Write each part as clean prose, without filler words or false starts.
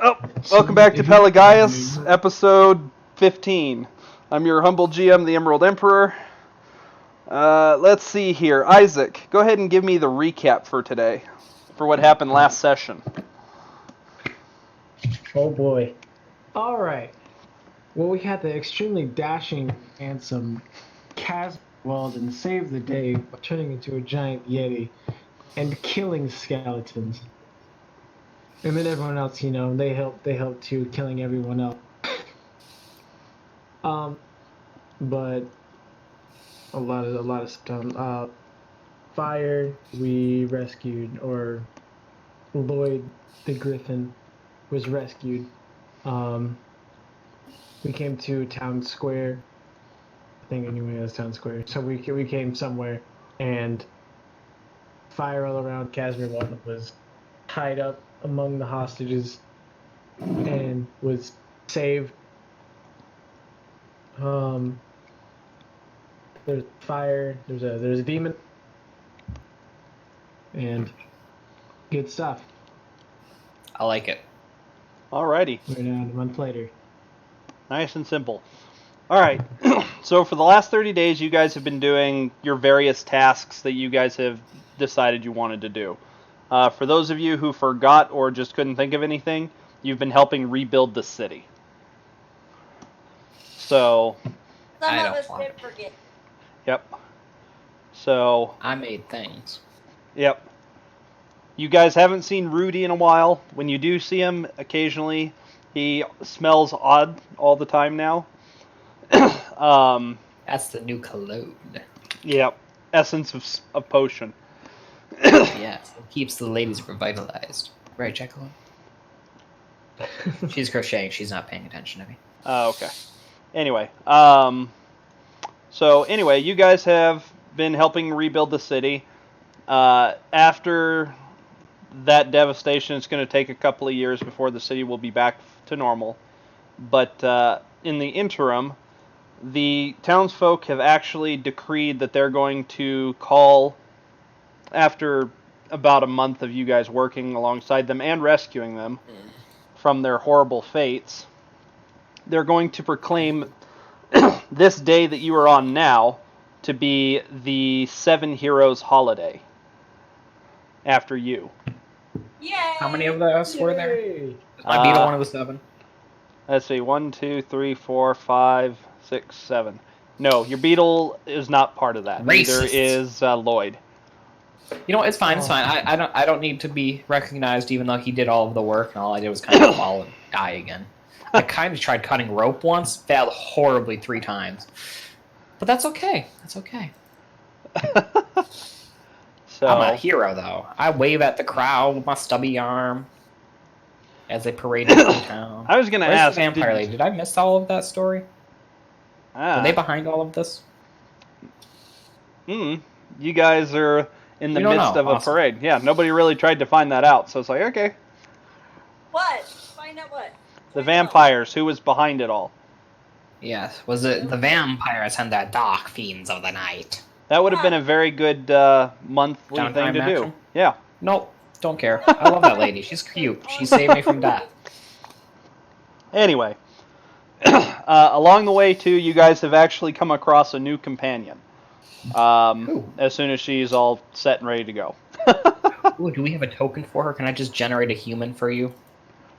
Oh, welcome back to Pelagaius, episode 15. I'm your humble GM, the Emerald Emperor. Let's see here. Isaac, go ahead and give me the recap for today, for what happened last session. Oh boy. All right. Well, we had the extremely dashing and handsome Cas Weldon save the day by turning into a giant yeti and killing skeletons. And then everyone else, they helped too, killing everyone else. But a lot of stuff. Fire, we rescued, or Lloyd the Griffin was rescued. We came to Town Square. I think anyway, that's Town Square. So we came somewhere, and fire all around. Casimir Walden was tied up among the hostages and was saved. There's fire. There's a demon, and good stuff. I like it. Alrighty. We're now a month later. Nice and simple. Alright, so for the last 30 days, you guys have been doing your various tasks that you guys have decided you wanted to do. For those of you who forgot or just couldn't think of anything, you've been helping rebuild the city. So... Some of us did forget. Yep. So... I made things. Yep. You guys haven't seen Rudy in a while. When you do see him, occasionally, he smells odd all the time now. That's the new cologne. Yep. Essence of potion. Yes, it keeps the ladies revitalized. Right, Jacqueline? She's crocheting. She's not paying attention to me. Okay. Anyway, so anyway, you guys have been helping rebuild the city. After that devastation, it's going to take a couple of years before the city will be back to normal. But in the interim, the townsfolk have actually decreed that they're going to call, after about a month of you guys working alongside them and rescuing them from their horrible fates, they're going to proclaim this day that you are on now to be the Seven Heroes holiday after you. Yay! How many of us were there? Yay! Is my beetle one of the seven? Let's see, 1, 2, 3, 4, 5, 6, 7. No, your beetle is not part of that. Racist. Neither is Lloyd. You know what? It's fine. It's fine. I don't need to be recognized, even though he did all of the work, and all I did was kind of fall and die again. I kind of tried cutting rope once, failed horribly 3 times, but that's okay. That's okay. So, I'm a hero, though. I wave at the crowd with my stubby arm as they parade through town. I was going to Where's ask... the vampire lady? Did I miss all of that story? Are they behind all of this? You guys are in the midst of a Awesome. parade. Yeah, nobody really tried to find that out, so it's like, okay. What? Find out what? The vampires, who was behind it all? Yes. Was it the vampires and their dark fiends of the night? That would have been a very good monthly thing Downtime to do. action? Yeah. Nope. Don't care. I love that lady. She's cute. She saved me from death. Anyway, along the way, too, you guys have actually come across a new companion. As soon as she's all set and ready to go. Ooh, do we have a token for her? Can I just generate a human for you?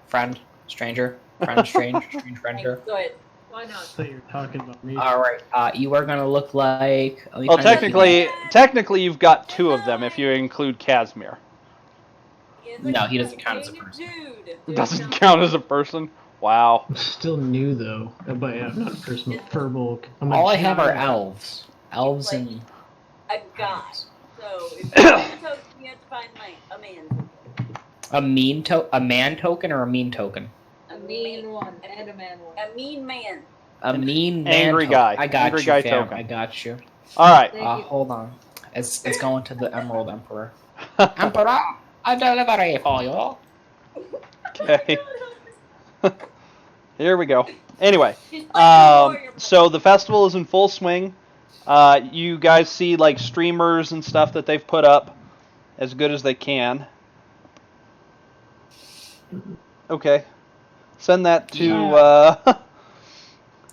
Friend? Stranger? Friend? Strange friender? Good. Why not? So you're talking about me. Alright, you are gonna look like... Well, technically, you've got 2 of them if you include Casimir. No, he doesn't count as a person. Dude. Doesn't count as a person? Wow. I'm still new though, but yeah, I'm not a person. Furbolg. All I have are elves. Elves Like- and... A guy. So if you want a token, you have to find a man. A man token or a mean token? A mean one and a man one. A mean man. A mean man Angry token. guy. I got Angry you, guy fam. token. I got you. Alright. Hold on. It's going to the Emerald Emperor. Emperor, I deliver for you. Okay. Here we go. Anyway, She's playing the warrior. so the festival is in full swing. You guys see like streamers and stuff that they've put up as good as they can. Okay. Send that to.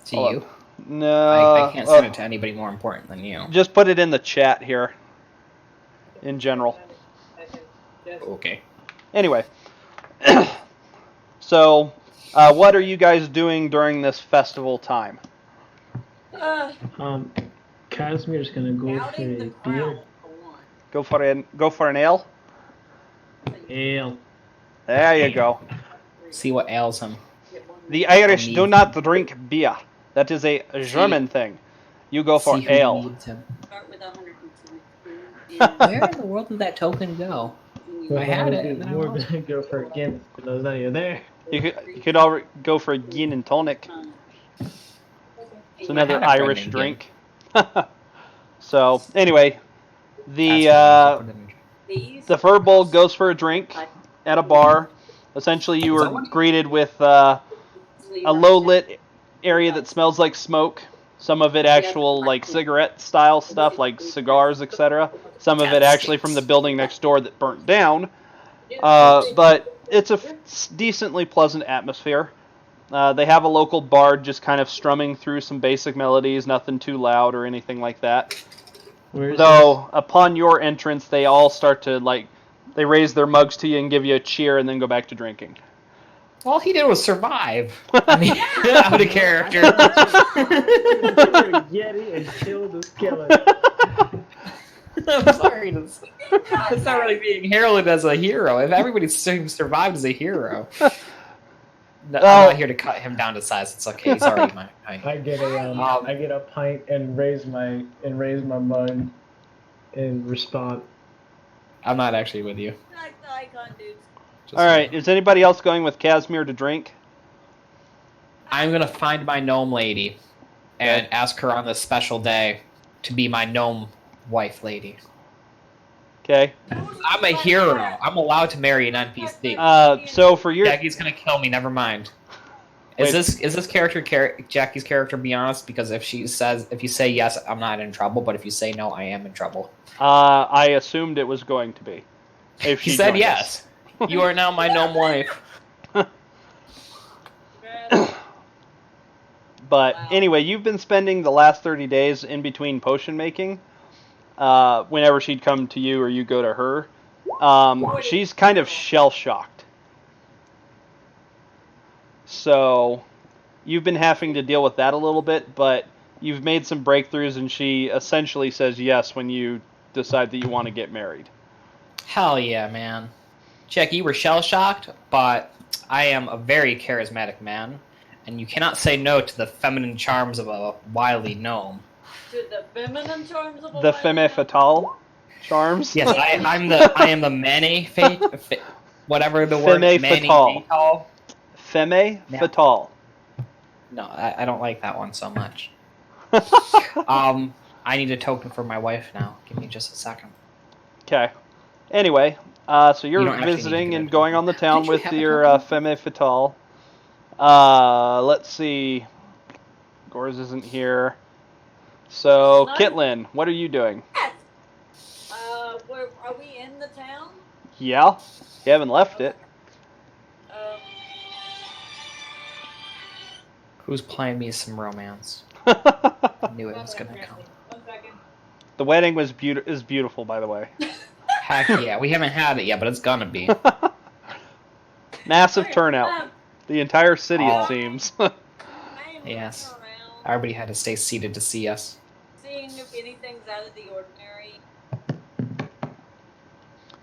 To Hold you. up. No. I can't send it to anybody more important than you. Just put it in the chat here. In general. Okay. Anyway. So, what are you guys doing during this festival time? Casimir's gonna go for Outing the a crowd, beer for one. Go for an ale. ale. There you go. See what ails him. The Irish Or do needs not drink beer. That is a German thing. You go for See who ale. needs him. Start with 172. Where in the world did that token go? I had it, and then I We're lost gonna go for a Guinness. But it's not even there. You could already go for a gin and tonic. It's another I had a friend Irish named drink. So anyway, the Furbolg goes for a drink at a bar. Essentially, you were greeted with a low lit area that smells like smoke. Some of it actual like cigarette style stuff, like cigars, etc. Some of it actually from the building next door that burnt down. But it's a decently pleasant atmosphere. They have a local bard just kind of strumming through some basic melodies, nothing too loud or anything like that. Though, upon your entrance, they all start to, they raise their mugs to you and give you a cheer and then go back to drinking. All he did was survive. I mean, out of character. Yeti and kill the skeleton. I'm sorry. That's not really being heralded as a hero. If everybody survived as a hero. No, I'm not here to cut him down to size. It's okay. He's already my height. I get a pint and raise my mug in response. I'm not actually with you. Like the icon dudes. All right, is anybody else going with Casimir to drink? I'm going to find my gnome lady and ask her on this special day to be my gnome wife lady. Okay. I'm a hero. I'm allowed to marry an NPC. So for your... Jackie's going to kill me. Never mind. Is this character Jackie's character? Be honest, because if you say yes, I'm not in trouble. But if you say no, I am in trouble. I assumed it was going to be. If she He said joined yes. us. You are now my gnome wife. But anyway, you've been spending the last 30 days in between potion making. Whenever she'd come to you or you go to her, she's kind of shell-shocked. So you've been having to deal with that a little bit, but you've made some breakthroughs, and she essentially says yes when you decide that you want to get married. Hell yeah, man. Jackie, you were shell-shocked, but I am a very charismatic man, and you cannot say no to the feminine charms of a wily gnome. To the feminine charms of a The femme fatale charms? Yes, I am the mane whatever the word Femme fatale. fatale. Femme fatale. No, I don't like that one so much. I need a token for my wife now. Give me just a second. Okay. Anyway, so You you're don't actually need visiting to and do going it. on the town Did you with have a your token? femme fatale. Let's see. Gores isn't here. So, Nice. Kitlin, what are you doing? Yes. Are we in the town? Yeah? You haven't left it. Who's playing me some romance? I knew it was gonna come. 1 second. The wedding is beautiful, by the way. Heck yeah, we haven't had it yet, but it's gonna be. Massive turnout. The entire city, Oh. it seems. I am Yes. looking around, Everybody had to stay seated to see us. seeing if anything's out of the ordinary.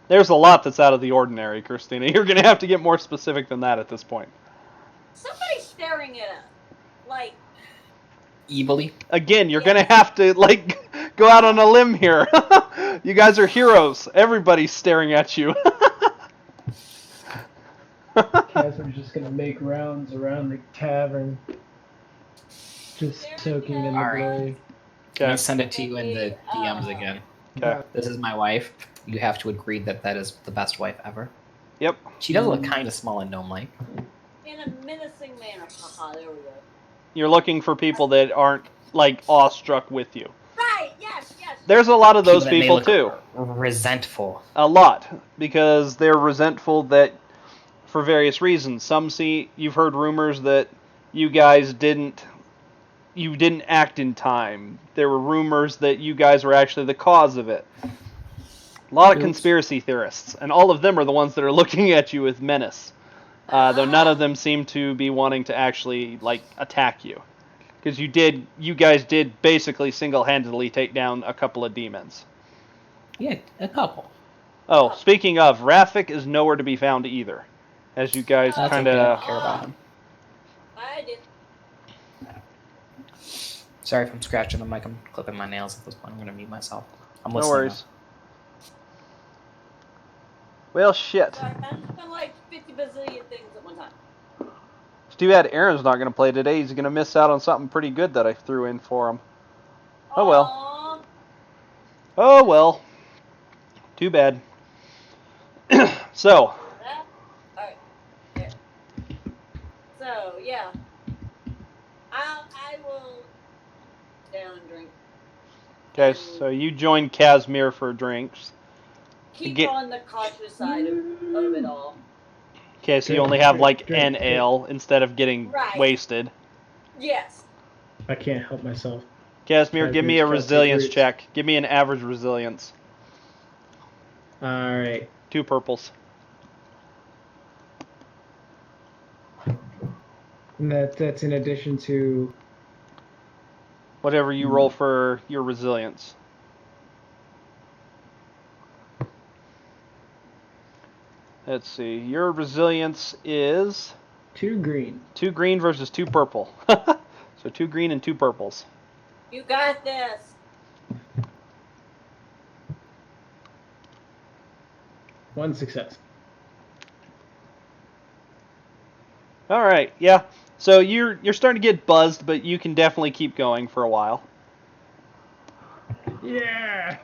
There's a lot that's out of the ordinary, Christina. You're going to have to get more specific than that at this point. Somebody's staring at us. Like, Evilly. Again, you're going to have to, go out on a limb here. You guys are heroes. Everybody's staring at you. Casimir's just gonna make rounds around the tavern, just soaking in the Alright. glory. Can I send it to you in the DMs again? Okay. This is my wife. You have to agree that that is the best wife ever. Yep. She does look kind of small and gnome-like. in a menacing manner. Haha, there we go. You're looking for people that aren't, awestruck with you. Right, yes, yes. There's a lot of those that may people, look too. Resentful. A lot. Because they're resentful that for various reasons. You've heard rumors that you guys didn't act in time. There were rumors that you guys were actually the cause of it. A lot of Oops. conspiracy theorists, and all of them are the ones that are looking at you with menace. Though none of them seem to be wanting to actually attack you, because you guys did basically single-handedly take down a couple of demons. Yeah, a couple. Oh, speaking of, Rafik is nowhere to be found either, as you guys That's kind okay. I of. don't care about him. I did. Sorry if I'm scratching the mic. I'm clipping my nails at this point. I'm going to mute myself. I'm No listening. worries. Well, shit. So I kind of done like 50 bazillion things at one time. It's too bad Aaron's not going to play today. He's going to miss out on something pretty good that I threw in for him. Oh well. Aw. Oh well. Too bad. So, That? Alright. There. So, yeah. I will down and drink. okay, so you joined Casimir for drinks. Keep Get- on the cautious side of it all. Okay, so you Drink, only have drink, drink, an drink. ale instead of getting Right. wasted. Yes. I can't help myself. Casimir, give me a Casimir, resilience Casimir. check. Give me an average resilience. All right. 2 purples. And that's in addition to. Whatever you roll for your resilience. Let's see. Your resilience is 2 green. 2 green versus 2 purple. So 2 green and 2 purples. You got this. One success. All right. Yeah. So you're starting to get buzzed, but you can definitely keep going for a while. Yeah.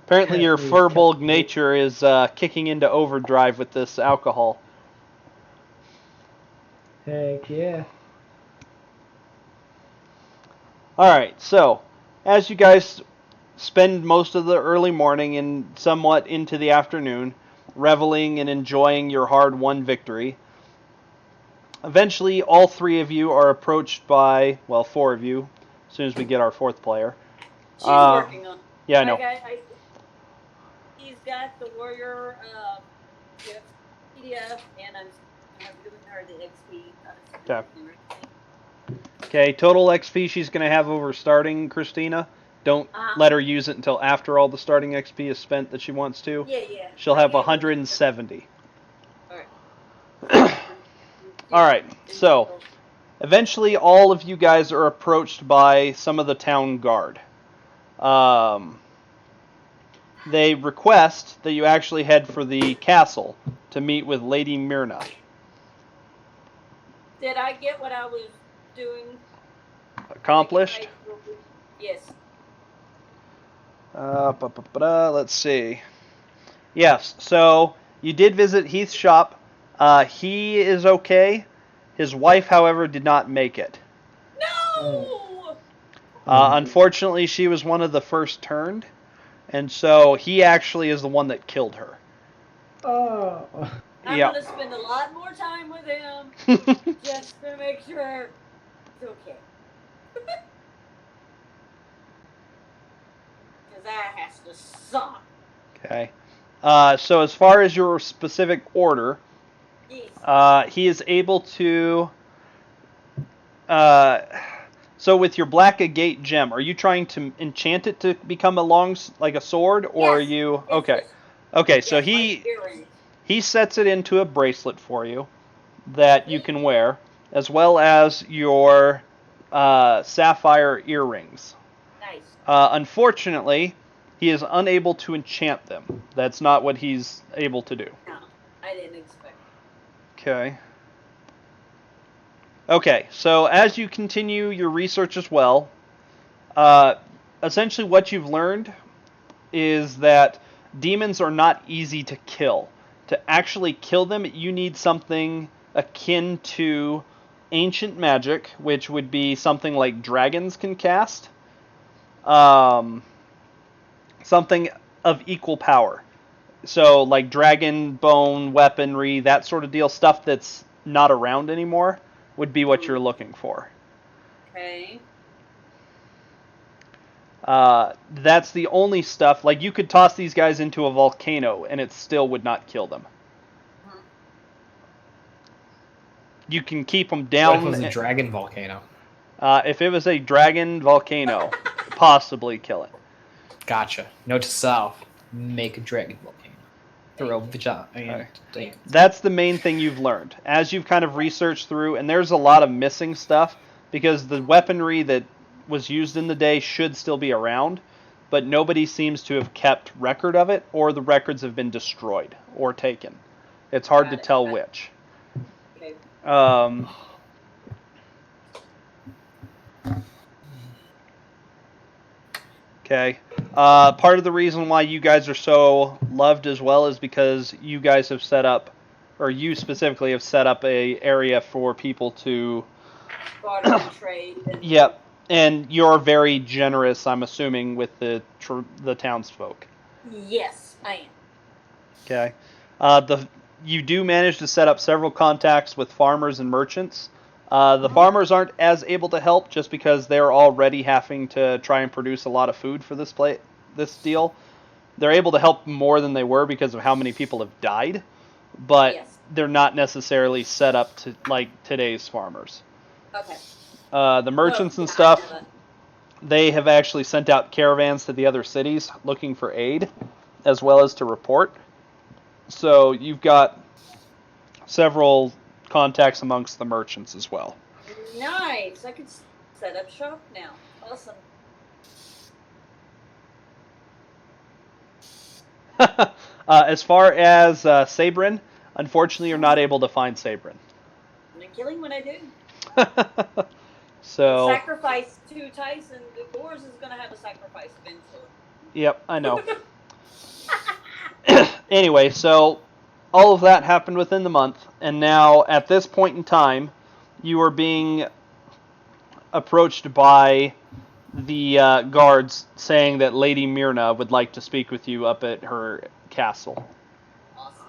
Apparently your Definitely furball kept- nature is kicking into overdrive with this alcohol. Heck yeah. All right, so as you guys spend most of the early morning and somewhat into the afternoon reveling and enjoying your hard-won victory, eventually all 3 of you are approached by, well, 4 of you, as soon as we get our 4th player. She's working on. Yeah, I know. He's got the warrior PDF, and I'm giving her the XP. Okay. Okay, total XP she's going to have over starting, Christina. Don't let her use it until after all the starting XP is spent that she wants to. Yeah. She'll have 170. Alright. Alright, so eventually all of you guys are approached by some of the town guard. They request that you actually head for the castle to meet with Lady Myrna. Did I get what I was doing? Accomplished? Yes. Let's see. Yes, so you did visit Heath's shop. He is okay. His wife, however, did not make it. No! Unfortunately, she was one of the first turned, and so he actually is the one that killed her. Oh. I'm Yeah. gonna spend a lot more time with him just to make sure it's okay. Because that has to suck. Okay. So as far as your specific order, Yes. he is able to. So with your Black Agate gem, are you trying to enchant it to become like a sword, or are Yes. you Yes, okay? yes. Okay, so Yes, he like earrings. he sets it into a bracelet for you that you can wear, as well as your sapphire earrings. Nice. Unfortunately, he is unable to enchant them. That's not what he's able to do. No, I didn't expect. Okay. Okay, so as you continue your research as well, essentially what you've learned is that demons are not easy to kill. To actually kill them, you need something akin to ancient magic, which would be something like dragons can cast. Something of equal power. So like dragon bone weaponry, that sort of deal, stuff that's not around anymore, would be what you're looking for. Okay. That's the only stuff. Like you could toss these guys into a volcano and it still would not kill them. Mhm. You can keep them What down. if it was a dragon volcano? If it was a dragon volcano, possibly kill it. Gotcha. Note to self: make a dragon volcano. Throw vagina. Alright. That's the main thing you've learned. As you've kind of researched through, and there's a lot of missing stuff, because the weaponry that was used in the day should still be around, but nobody seems to have kept record of it, or the records have been destroyed or taken. It's hard to Got it. tell Okay. which. Okay. Okay. Part of the reason why you guys are so loved as well is because you guys have set up, or you specifically have set up a area for people to. Barter and trade. And Yep. And you're very generous, I'm assuming, with the townsfolk. Yes, I am. Okay. You do manage to set up several contacts with farmers and merchants. The farmers aren't as able to help just because they're already having to try and produce a lot of food for this deal. They're able to help more than they were because of how many people have died, but Yes. they're not necessarily set up to like today's farmers. Okay. The merchants Well, and yeah, I stuff, know that. they have actually sent out caravans to the other cities looking for aid, as well as to report. So you've got several contacts amongst the merchants as well. Nice. I could set up shop now. Awesome. As far as Sabrin, unfortunately, you're not able to find Sabrin. I'm killing when I do. So, Sacrifice to Tyson. Yours is gonna have a sacrifice eventually. yep, I know. Anyway, so all of that happened within the month, and now at this point in time, you are being approached by the guards saying that Lady Myrna would like to speak with you up at her castle. Awesome.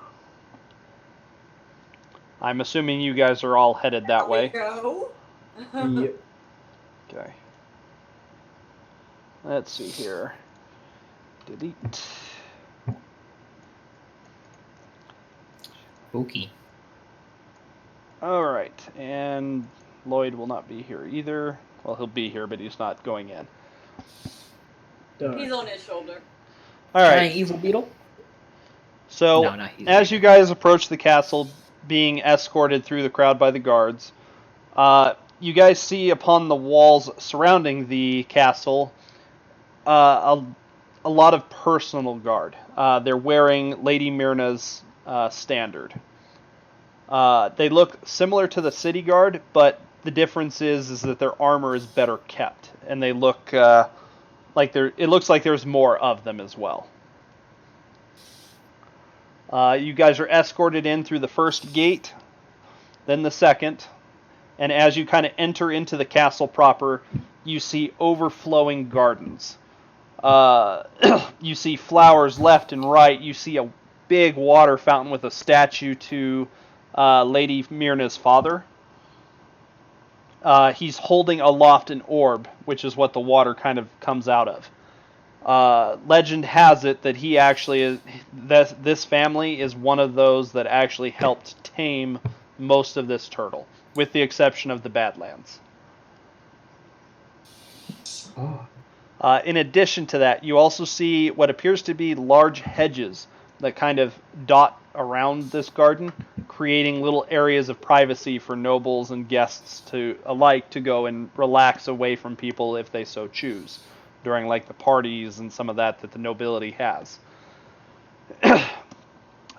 I'm assuming you guys are all headed that way. Go. Yep. Okay. Let's see here. Delete. Spooky. Alright, and Lloyd will not be here either. Well, he'll be here, but he's not going in. Darn. He's on his shoulder. Alright, Evil beetle. so No, not he's as you guys approach the castle, being escorted through the crowd by the guards, you guys see upon the walls surrounding the castle a lot of personal guard. They're wearing Lady Myrna's standard. They look similar to the city guard, but the difference is that their armor is better kept, and they look like it looks like there's more of them as well. You guys are escorted in through the first gate, then the second, and as you kind of enter into the castle proper, you see overflowing gardens. You see flowers left and right. You see a big water fountain with a statue to Lady Myrna's father. He's holding aloft an orb, which is what the water kind of comes out of. Legend has it that he actually is. This family is one of those that actually helped tame most of this turtle, with the exception of the Badlands. Oh. In addition to that, you also see what appears to be large hedges that kind of dot around this garden, creating little areas of privacy for nobles and guests alike to go and relax away from people if they so choose, during like the parties and some of that the nobility has.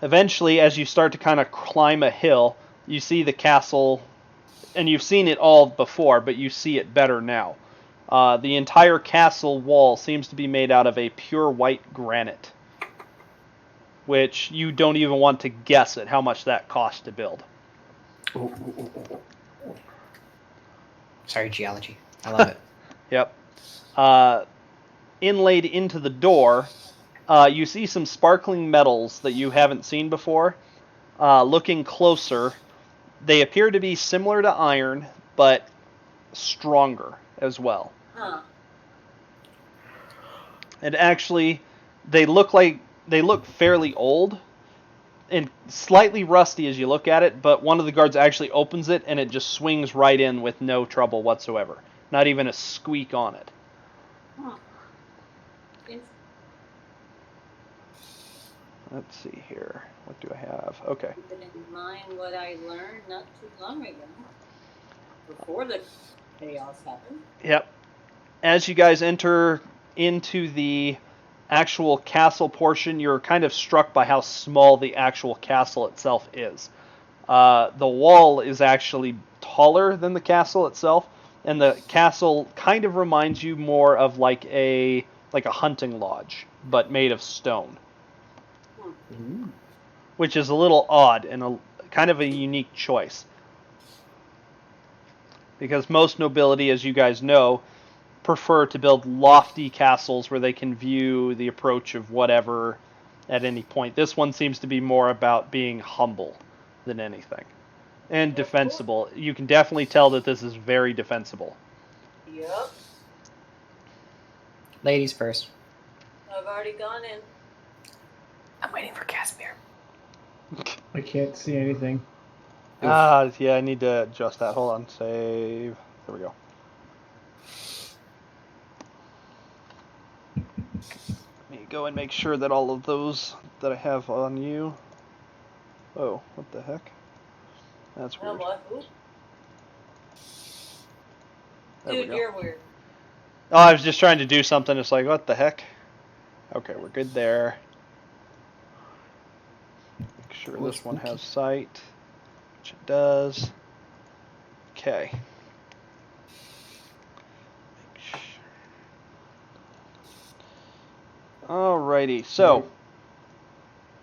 Eventually, as you start to kind of climb a hill, you see the castle, and you've seen it all before, but you see it better now. The entire castle wall seems to be made out of a pure white granite, which you don't even want to guess at how much that cost to build. Ooh. Sorry, geology. I love it. Yep. Inlaid into the door you see some sparkling metals that you haven't seen before. Looking closer, they appear to be similar to iron, but stronger as well. Huh. And actually, they look fairly old and slightly rusty as you look at it, but one of the guards actually opens it and it just swings right in with no trouble whatsoever. Not even a squeak on it. Huh. In- Let's see here. What do I have? Okay. Keeping in mind what I learned not too long ago, before the chaos happened. Yep. As you guys enter into the actual castle portion, you're kind of struck by how small the actual castle itself is. The wall is actually taller than the castle itself, and the castle kind of reminds you more of like a hunting lodge, but made of stone, which is a little odd and a kind of a unique choice. Because most nobility, as you guys know, prefer to build lofty castles where they can view the approach of whatever at any point. This one seems to be more about being humble than anything. And defensible. You can definitely tell that this is very defensible. Yep. Ladies first. I've already gone in. I'm waiting for Casimir. I can't see anything. Yeah, I need to adjust that. Hold on. Save. There we go. Let me go and make sure that all of those that I have on you. Oh, what the heck? That's Oh, weird. what? Ooh. There we Dude, go. you're weird. Oh, I was just trying to do something. It's like, what the heck? Okay, we're good there. Make sure this one has sight, which it does. Okay. Alrighty, so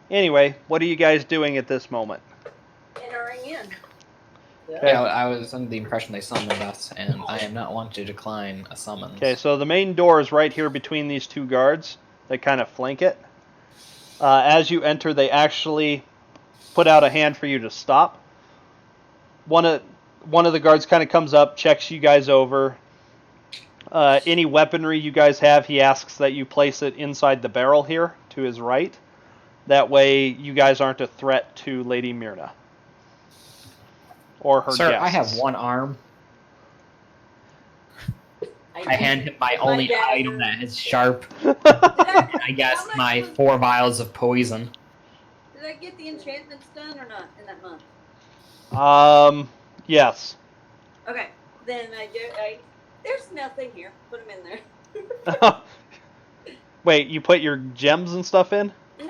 anyway, what are you guys doing at this moment? Entering in. Okay. Yeah, I was under the impression they summoned us, and I am not one to decline a summons. Okay, so the main door is right here between these two guards. They kind of flank it. As you enter, they actually put out a hand for you to stop. One of the guards kind of comes up, checks you guys over. Any weaponry you guys have, he asks that you place it inside the barrel here to his right. That way, you guys aren't a threat to Lady Myrna or her Sir, guests. I have one arm. I hand him my My only dagger. item that is sharp. Did I guess how much my was- 4 vials of poison. Did I get the enchantments done or not in that month? Yes. Okay, then there's nothing here. Put them in there. Wait, you put your gems and stuff in? No,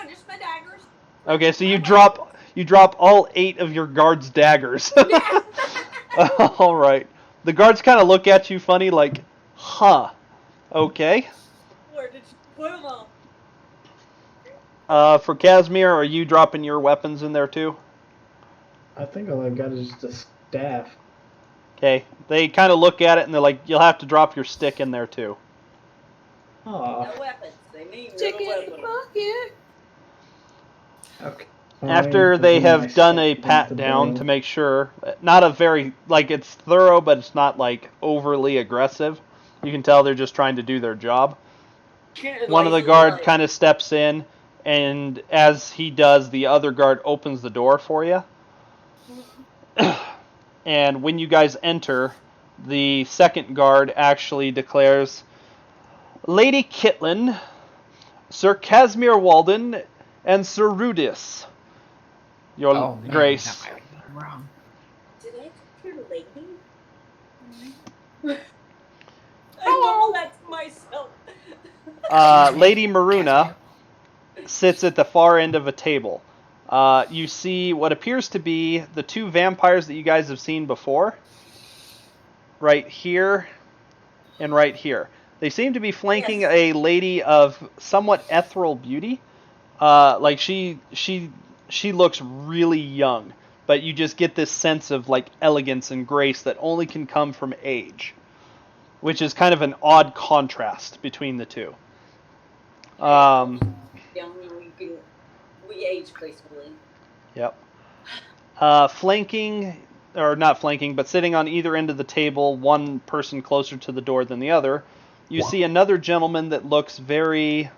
just my daggers. Okay, so you drop all 8 of your guards' daggers. Yeah. All right. The guards kind of look at you funny, like, huh? Okay. Where did you put them all? For Casimir, are you dropping your weapons in there too? I think all I've got is just a staff. Okay. They kind of look at it and they're like, you'll have to drop your stick in there too. Aw. No weapons. They mean Stick no it in the weapons. bucket. Okay. After Fine, they put my have done stick a against pat the down barrel. to make sure, not a very, like, it's thorough, but it's not, like, overly aggressive. You can tell they're just trying to do their job. One of the guard kind of steps in, and as he does, the other guard opens the door for you. And when you guys enter, the second guard actually declares, Lady Kitlin, Sir Casimir Walden, and Sir Rudis. Your Oh, man, Grace. I'm wrong. Did I hear lady? I that's myself. Lady Maruna sits at the far end of a table. You see what appears to be the 2 vampires that you guys have seen before. Right here and right here. They seem to be flanking Yes. a lady of somewhat ethereal beauty. Like she looks really young, but you just get this sense of like elegance and grace that only can come from age, which is kind of an odd contrast between the two. Um, Young, we age gracefully. Yep. Flanking, or not flanking, but sitting on either end of the table, one person closer to the door than the other, you see another gentleman that looks very.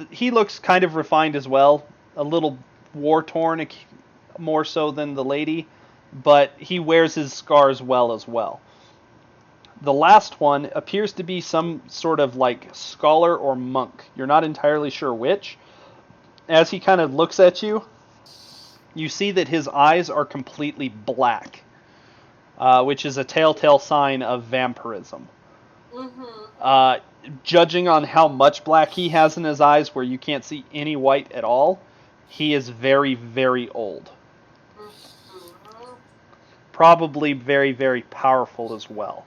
He looks kind of refined as well, a little war torn, more so than the lady, but he wears his scars well as well. The last one appears to be some sort of like scholar or monk. You're not entirely sure which. As he kind of looks at you, you see that his eyes are completely black, which is a telltale sign of vampirism. Mm-hmm. Judging on how much black he has in his eyes, where you can't see any white at all, he is very, very old. Mm-hmm. Probably very, very powerful as well.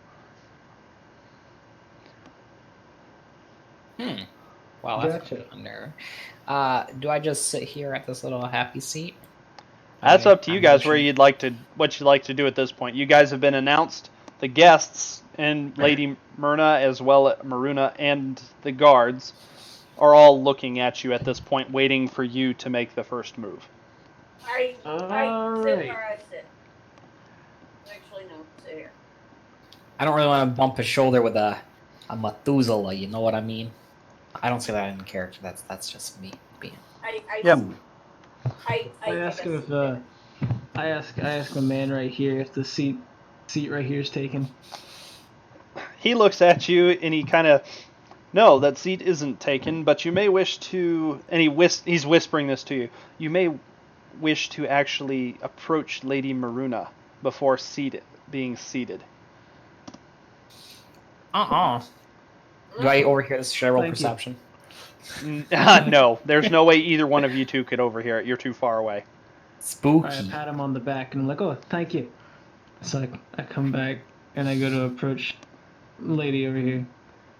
Wow, that's Gotcha. under. Do I just sit here at this little happy seat? That's up to you I'm guys where motioning. what you'd like to do at this point. You guys have been announced. The guests and Lady Myrna, as well Maruna, and the guards are all looking at you at this point, waiting for you to make the first move. I sit Alright. where I sit. Actually, no, sit here. I don't really want to bump his shoulder with a Methuselah. You know what I mean? I don't say that in character. That's just me being. Yep. I ask him if I ask the man right here if the seat right here is taken. He looks at you and he kind of, no, that seat isn't taken, but you may wish to, and he's whispering this to you, you may wish to actually approach Lady Maruna before being seated. Do I overhear this? Should I roll Thank you. perception? No, there's no way either one of you two could overhear it. You're too far away. Spooky. I pat him on the back and I'm like, oh, thank you. So I come back and I go to approach lady over here.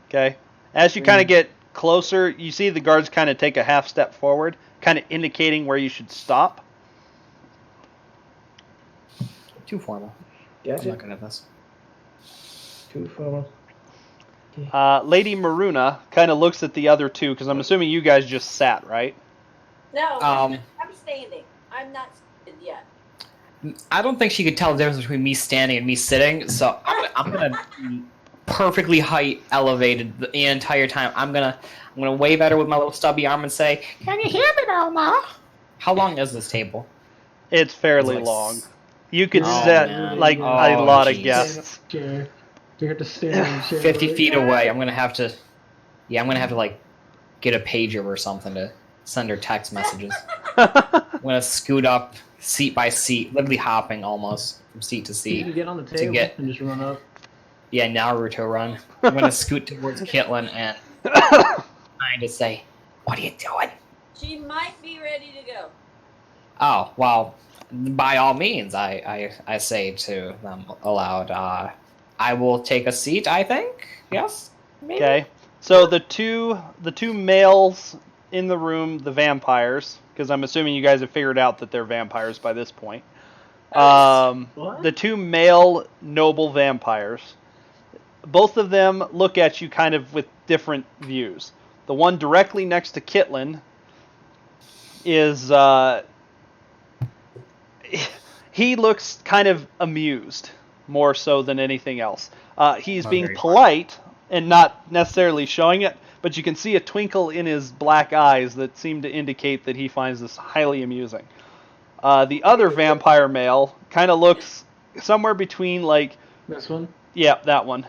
Okay. As you kind of get closer, you see the guards kind of take a half step forward, kind of indicating where you should stop. Too formal. I'm Gotcha. not good at this. Too formal. Lady Maruna kind of looks at the other two, because I'm assuming you guys just sat, right? No, Um, I'm standing. I'm not seated yet. I don't think she could tell the difference between me standing and me sitting, so I'm gonna be perfectly height elevated the entire time. I'm gonna wave at her with my little stubby arm and say, "Can you hear me now, Ma?" How long is this table? It's fairly Like long. You could Oh, sit man. like Oh, a lot of jeez. guests. Chair. You have to stand in the chair. 50 feet away. I'm gonna have to like get a pager or something to send her text messages. I'm gonna scoot up seat by seat, literally hopping almost from seat to You seat. can get on the table get- and just run up. Yeah, Naruto run. I'm gonna scoot towards Kitlin and trying to say, "What are you doing?" She might be ready to go. Oh, well, by all means, I say to them aloud, I will take a seat, I think. Yes? Maybe? Okay. So the two males in the room, the vampires, because I'm assuming you guys have figured out that they're vampires by this point. What? The two male noble vampires, both of them look at you kind of with different views. The one directly next to Kitlin is he looks kind of amused more so than anything else. He's being very polite and not necessarily showing it, but you can see a twinkle in his black eyes that seem to indicate that he finds this highly amusing. The other vampire male kind of looks somewhere between like, This one? yeah, that one.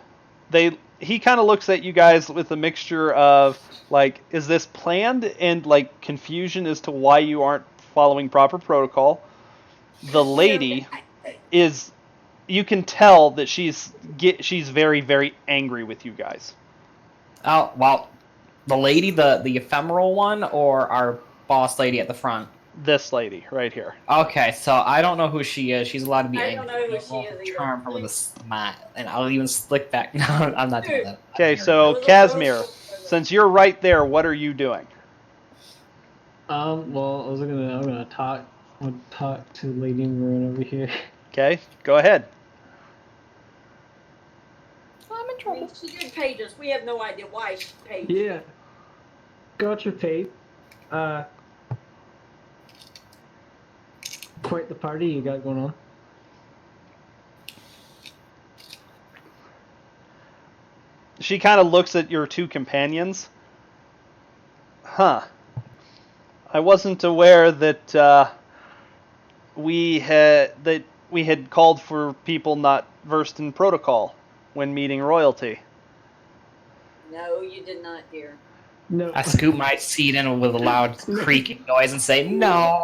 He kind of looks at you guys with a mixture of like, is this planned, and like confusion as to why you aren't following proper protocol. The lady is, you can tell that she's very, very angry with you guys. Oh, well, the lady, the ephemeral one, or our boss lady at the front? This lady right here. Okay, so I don't know who she is. She's allowed to be I angry. don't know who I'll she roll is for either. Charm her with a smile, and I'll even slick back. No, I'm not doing that. Okay, so Casimir, since you're right there, what are you doing? Well, I'm gonna talk to Lady Maroon over here. Okay, go ahead. I'm in I mean, trouble. she just paid us. We have no idea why she paid. Yeah. Got your paid. Quite the party you got going on. She kind of looks at your two companions. Huh. I wasn't aware that we had called for people not versed in protocol when meeting royalty. No, you did not, dear. No. I scoop my seat in with a loud creaking noise and say, "No,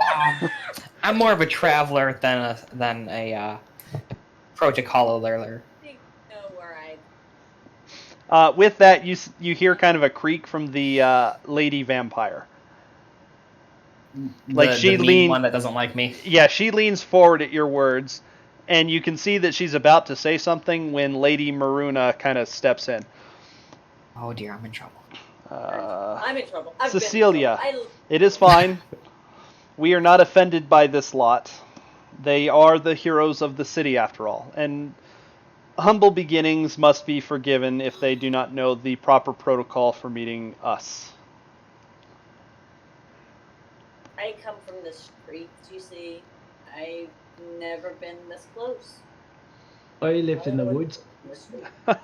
I'm more of a traveler than a protocol learner." I think you know where I. With that, you hear kind of a creak from the lady vampire. Like The mean lean- one that doesn't like me. Yeah, she leans forward at your words, and you can see that she's about to say something when Lady Maruna kind of steps in. Oh dear, I'm in trouble. I'm in trouble. I've Cecilia, been in trouble. it is fine. We are not offended by this lot. They are the heroes of the city, after all, and humble beginnings must be forgiven if they do not know the proper protocol for meeting us. I come from the streets, you see. I've never been this close. I lived in the woods. So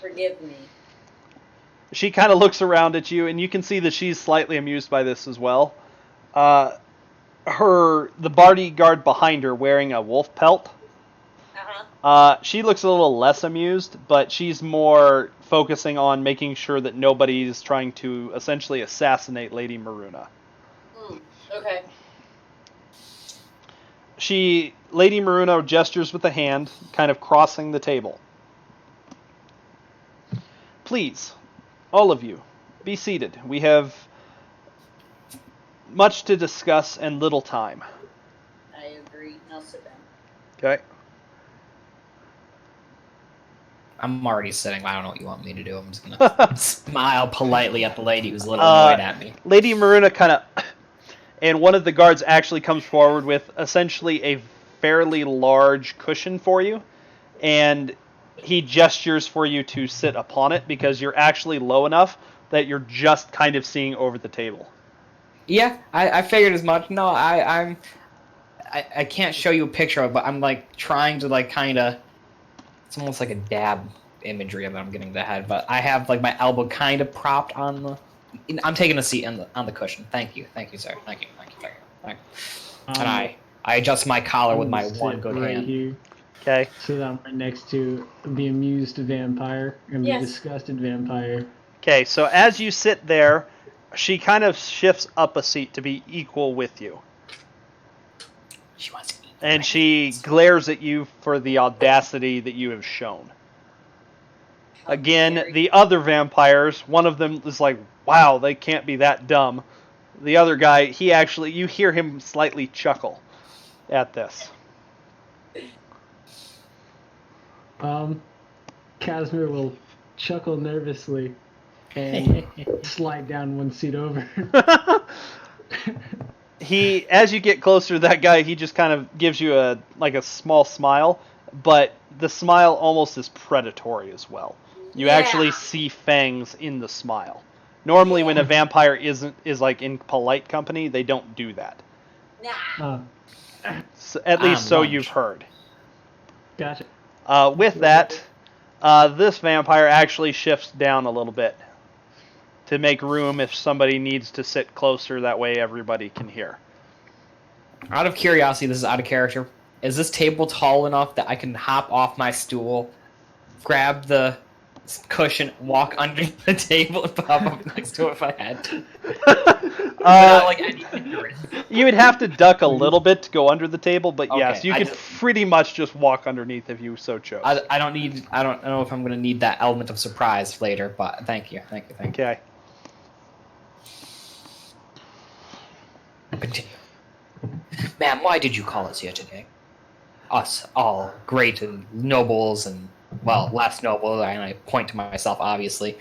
forgive me. She kind of looks around at you, and you can see that she's slightly amused by this as well. The bodyguard behind her wearing a wolf pelt. She looks a little less amused, but she's more focusing on making sure that nobody's trying to essentially assassinate Lady Maruna. Okay. Lady Maruna gestures with a hand, kind of crossing the table. Please, all of you, be seated. We have much to discuss and little time. I agree. I'll sit down. Okay. I'm already sitting. I don't know what you want me to do. I'm just gonna smile politely at the lady who's a little annoyed at me. Lady Maruna kind of... And one of the guards actually comes forward with essentially a fairly large cushion for you. And he gestures for you to sit upon it because you're actually low enough that you're just kind of seeing over the table. Yeah, I figured as much. No, I can't show you a picture of it, but I'm like trying to like kind of... It's almost like a dab imagery of it I'm getting in the head, but I have like my elbow kind of propped on the... I'm taking a seat on the cushion. Thank you, sir. Thank you. And I adjust my collar with my one good hand. Here, Okay. so that I'm right next to the amused vampire and Yes. the disgusted vampire. Okay, so as you sit there, she kind of shifts up a seat to be equal with you. She wants to eat. And she glares at you for the audacity that you have shown. Again, the other vampires, one of them is like, wow, they can't be that dumb. The other guy, you hear him slightly chuckle at this. Casimir will chuckle nervously and slide down one seat over. As you get closer to that guy, he just kind of gives you a small smile, but the smile almost is predatory as well. You actually see fangs in the smile. Normally, when a vampire is like in polite company, they don't do that. Nah. So, at least so lunch. you've heard. Gotcha. With that, this vampire actually shifts down a little bit to make room if somebody needs to sit closer. That way, everybody can hear. Out of curiosity, this is out of character. Is this table tall enough that I can hop off my stool, grab the cushion, walk under the table, and pop up next to it if I had to? Without, like, any hindrance. You would have to duck a little bit to go under the table, but yes, Okay, you could pretty much just walk underneath if you so chose. I don't know if I'm going to need that element of surprise later, but thank you. Okay. Continue. Ma'am, why did you call us here today? Us, all great and nobles and, well, less noble, and I point to myself, obviously.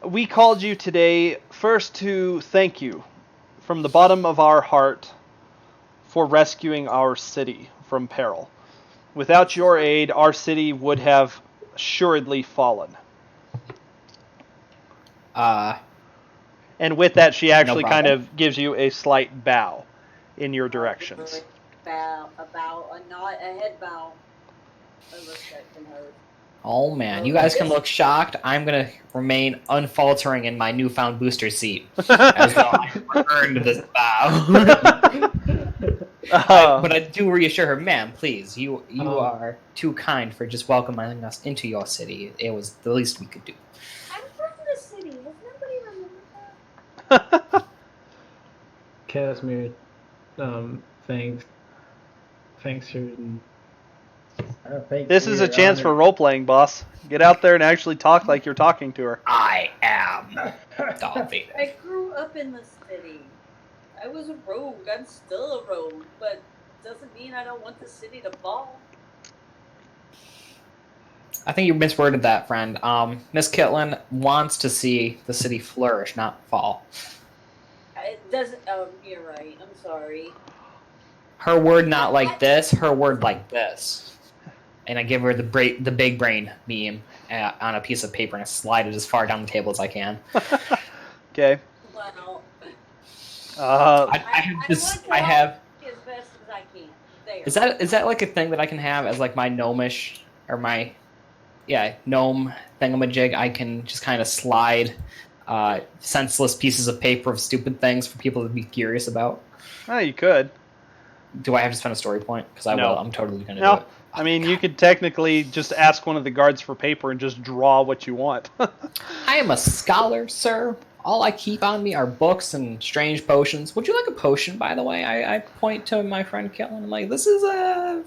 We called you today first to thank you from the bottom of our heart for rescuing our city from peril. Without your aid, our city would have assuredly fallen. And with that, she actually kind problem. of gives you a slight bow in your directions. A nod, a head bow. I respect and her. Oh man, you guys can look shocked. I'm gonna remain unfaltering in my newfound booster seat as though I earned this bow. But I do reassure her, ma'am, please, you are too kind for just welcoming us into your city. It was the least we could do. I'm from the city. Has nobody remembered that? Casimir, thanks her. This is a chance for role-playing, boss. Get out there and actually talk like you're talking to her. I am Darth Vader. I grew up in the city. I was a rogue. I'm still a rogue, but doesn't mean I don't want the city to fall. I think you misworded that, friend. Miss Kitlin wants to see the city flourish, not fall. It doesn't. Oh, you're right. I'm sorry. Her word not like this, her word like this. And I give her the big brain meme on a piece of paper and I slide it as far down the table as I can. Okay. Wow. I have this. I have. As best as I can. There. Is that like a thing that I can have as like my gnomish or my gnome thingamajig? I can just kind of slide senseless pieces of paper of stupid things for people to be curious about. Oh, you could. Do I have to spend a story point? Because I No. will. I'm totally going to No. do it. I mean, you could technically just ask one of the guards for paper and just draw what you want. I am a scholar, sir. All I keep on me are books and strange potions. Would you like a potion, by the way? I point to my friend Kitlin. I'm like, this is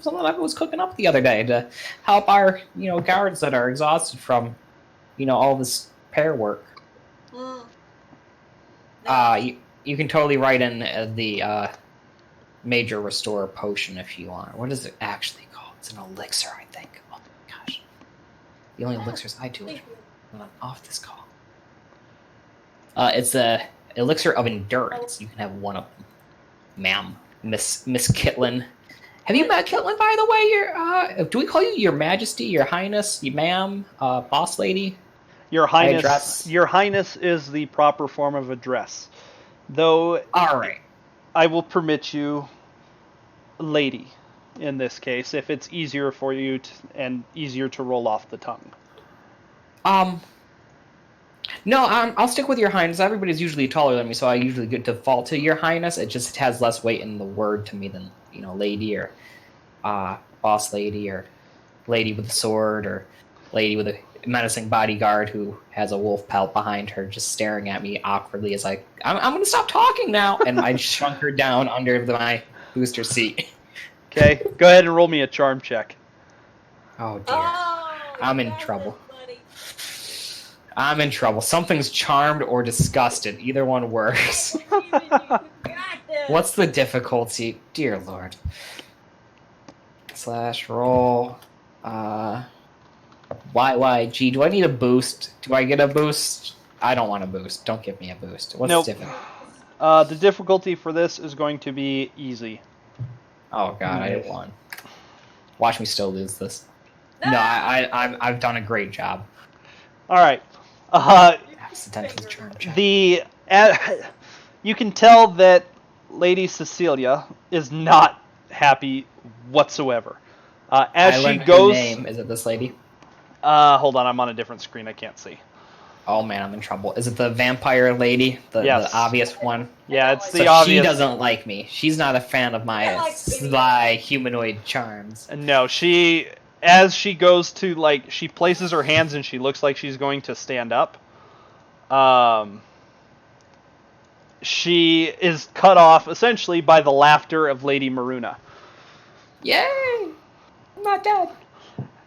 something I was cooking up the other day to help our guards that are exhausted from all this pair work. No. You can totally write in the major restore potion if you want. What is it actually called? It's an elixir, I think. Oh my gosh. The only elixirs I do when I'm off this call. It's a elixir of endurance. You can have one of them. Ma'am. Miss Kitlin. Have you met Kitlin, by the way? Do we call you Your Majesty, Your Highness, Ma'am, Boss Lady? Your Highness. address? Your Highness is the proper form of address. Though Alright. I will permit you lady in this case if it's easier for you and easier to roll off the tongue. No, I'll stick with Your Highness. Everybody's usually taller than me, so I usually get default to Your Highness. It just has less weight in the word to me than, lady or boss lady or lady with a sword or lady with a menacing bodyguard who has a wolf pelt behind her just staring at me awkwardly as I'm going to stop talking now. And I shrunk her down under my booster seat. Okay, go ahead and roll me a charm check. Oh, dear. Oh, I'm in you got trouble. it, buddy. I'm in trouble. Something's charmed or disgusted. Either one works. I believe in you. You got this. What's the difficulty? Dear Lord. / roll. YYG. Do I need a boost? Do I get a boost? I don't want a boost. Don't give me a boost. What's Nope. the difficulty? The difficulty for this is going to be easy. Oh god, I Nice. won. Watch me still lose this. No, I've done a great job. All right. Accidental charm check. You can tell that Lady Cecilia is not happy whatsoever. As I she learned her goes, name. Is it this lady? hold on, I'm on a different screen. I can't see. Oh man, I'm in trouble. Is it the vampire lady? Yes. The obvious one? Yeah, it's the So obvious. she doesn't like me. She's not a fan of my sly humanoid charms. No, as she goes to, she places her hands and she looks like she's going to stand up. She is cut off essentially by the laughter of Lady Maruna. Yay! I'm not dead.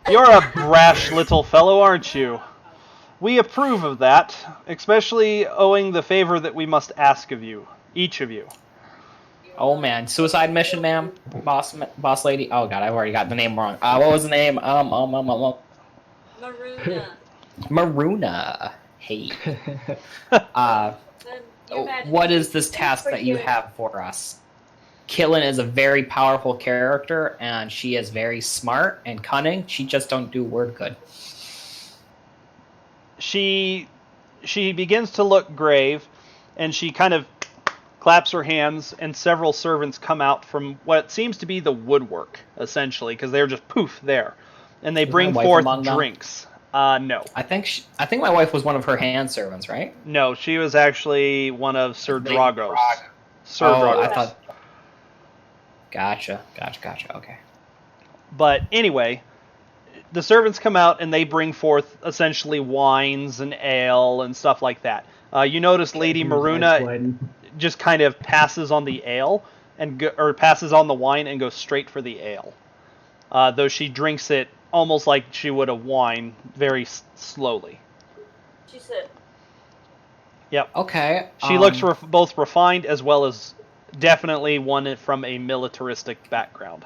You're a brash little fellow, aren't you? We approve of that, especially owing the favor that we must ask of you, each of you. Oh man, suicide mission, ma'am, boss lady. Oh god, I've already got the name wrong. What was the name? Maruna. Maruna. Hey. Then Your Majesty, What is this please task that you forgive- have for us? Caitlin is a very powerful character, and she is very smart and cunning. She just don't do word good. She begins to look grave, and she kind of claps her hands, and several servants come out from what seems to be the woodwork, essentially, because they're just poof there, and they Is bring my wife forth among them? drinks. No, I think my wife was one of her hand servants, right? no, she was actually one of Sir Lady Drago's. Drago. Sir Oh, Drago's. I thought. Gotcha. Okay. But anyway, the servants come out and they bring forth essentially wines and ale and stuff like that. You notice Lady Casimir's eyes Maruna widen. just kind of passes on the ale or passes on the wine and goes straight for the ale. Though she drinks it almost like she would a wine, very slowly. She said, Yep. Okay. She looks both refined as well as definitely one from a militaristic background.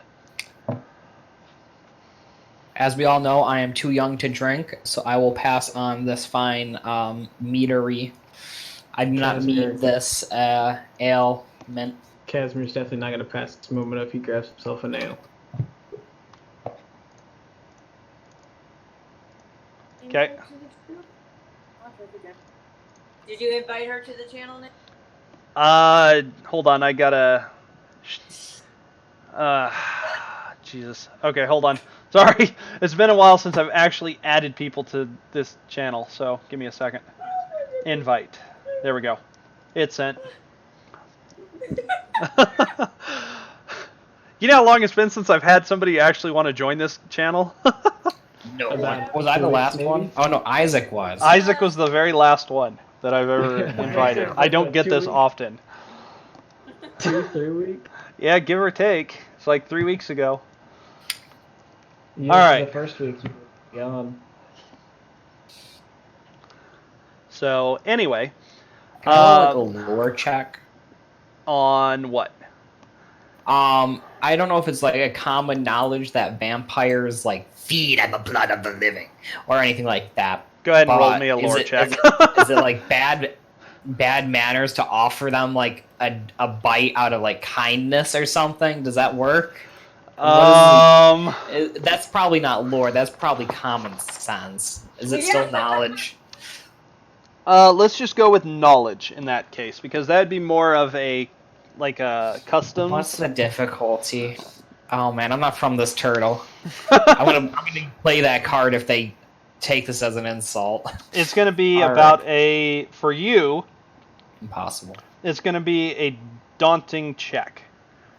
As we all know, I am too young to drink, so I will pass on this fine meadery. I do not Casimir. need this ailment. Casimir's definitely not gonna pass this moment if he grabs himself a nail. Okay. Did you invite her to the channel, Nick? Hold on, I gotta... Jesus. Okay, hold on. Sorry, it's been a while since I've actually added people to this channel, so give me a second. Invite. There we go. It's sent. You know how long it's been since I've had somebody actually want to join this channel? No About one. Was I the 2 weeks, last maybe? one? Oh no, Isaac was. Isaac was the very last one that I've ever invited. I don't get this often. 2-3 weeks. Yeah, give or take. It's like 3 weeks ago. Yeah, All right. The first week you were gone. So, anyway, Can I roll, like a lore check? on what? I don't know if it's like a common knowledge that vampires like feed on the blood of the living or anything like that. Go ahead and roll But me a is lore it- check. Is it like bad manners to offer them like a bite out of like kindness or something? Does that work? That's probably not lore. That's probably common sense. Is it still knowledge? Let's just go with knowledge in that case, because that would be more of a customs. What's the difficulty? Oh man, I'm not from this turtle. I'm gonna play that card if they take this as an insult. It's going to be All about for you, Impossible. it's going to be a daunting check.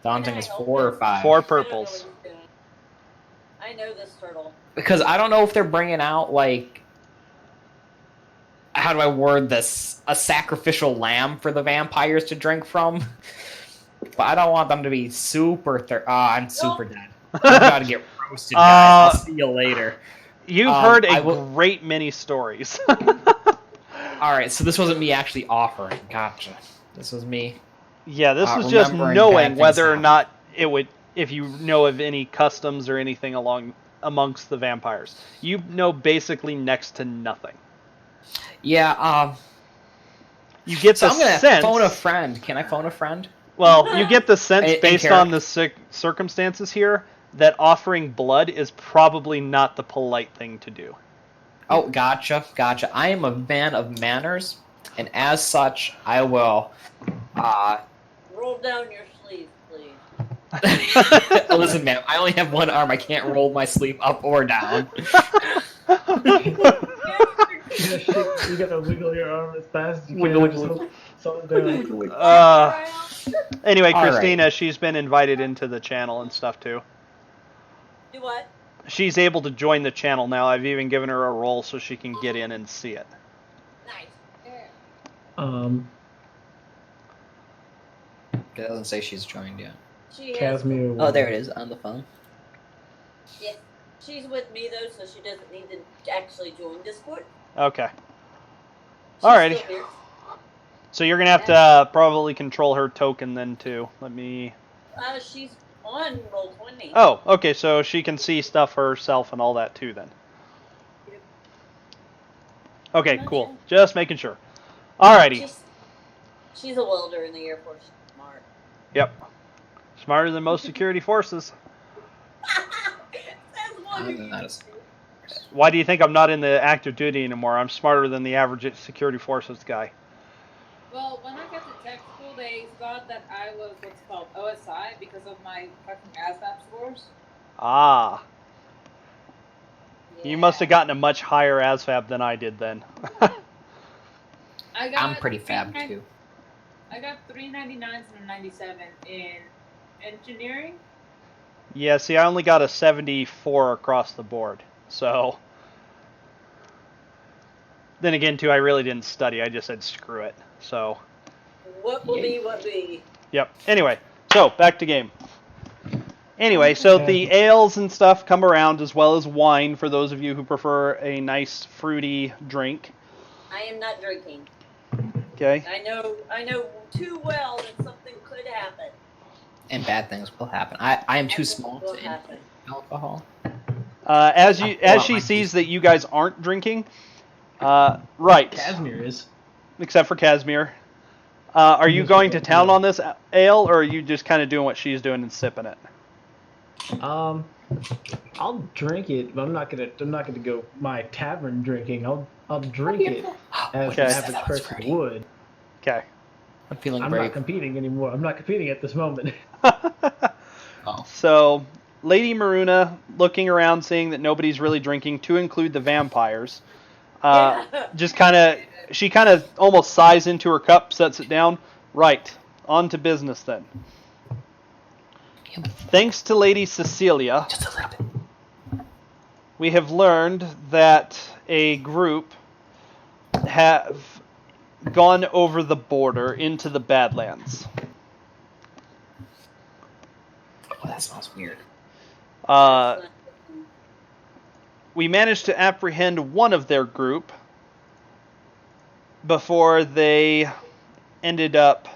Daunting is 4 or 5. 4 I don't know what purples. he's doing. I know this turtle. Because I don't know if they're bringing out like, how do I word this? A sacrificial lamb for the vampires to drink from. But I don't want them to be super. I'm super dead. I'm about to get roasted, guys. I'll see you later. You've heard I a will- great many stories. All right, so this wasn't me actually offering. Gotcha. This was me. Yeah, this was just remembering knowing bad whether or things not it would, if you know of any customs or anything amongst the vampires. You know basically next to nothing. Yeah. You get So the I'm gonna sense. phone a friend. Can I phone a friend? Well, you get the sense In based character. on the circumstances here that offering blood is probably not the polite thing to do. Oh, gotcha. I am a man of manners, and as such, I will. Roll down your sleeve, please. Listen, man, I only have one arm. I can't roll my sleeve up or down. You gotta wiggle your arm as fast as you Wiggle, can. wiggle, Just hold something down. Anyway, All right. Christina, she's been invited into the channel and stuff too. Do what? She's able to join the channel now. I've even given her a role so she can get in and see it. Nice. It doesn't say she's joined yet. She has. Casimir. Oh, there it is on the phone. Yeah. She's with me though, so she doesn't need to actually join Discord. Okay. She's Alrighty. still here. So you're going to have to probably control her token then too. Let me... She's on Roll20. Oh, okay, so she can see stuff herself and all that too then. Okay, cool. Just making sure. Alrighty. She's a welder in the Air Force. Smart. Yep. Smarter than most security forces. That's one of you. That is- Why do you think I'm not in the active duty anymore? I'm smarter than the average security forces guy. Well, when I got to tech school, they thought that I was what's called OSI because of my fucking ASVAB scores. Ah. You must have Yeah. gotten a much higher ASVAB than I did then. I got I'm pretty fab 390 too. I got 399s and a 97 in engineering. Yeah, see, I only got a 74 across the board. So, then again, too, I really didn't study. I just said screw it. So, What will be, what be? yep. Anyway, so back to game. Anyway, so the ales and stuff come around as well as wine for those of you who prefer a nice fruity drink. I am not drinking. Okay. I know too well that something could happen. And bad things will happen. I am too small Will to intake happen. alcohol. As Well, she my sees that you guys aren't drinking, right? Casimir is. Except for Casimir. Are you going to town on this ale, or are you just kind of doing what she's doing and sipping it? I'll drink it, but I'm not gonna go my tavern drinking. I'll drink it as Okay. an average person would. Okay. I'm feeling I'm brave. not competing anymore. I'm not competing at this moment. Oh. So, Lady Maruna, looking around, seeing that nobody's really drinking, to include the vampires, Yeah. just she kind of almost sighs into her cup, sets it down. Right, on to business then. Thanks to Lady Cecilia, Just a little bit. we have learned that a group have gone over the border into the Badlands. Oh, that smells weird. We managed to apprehend one of their group before they ended up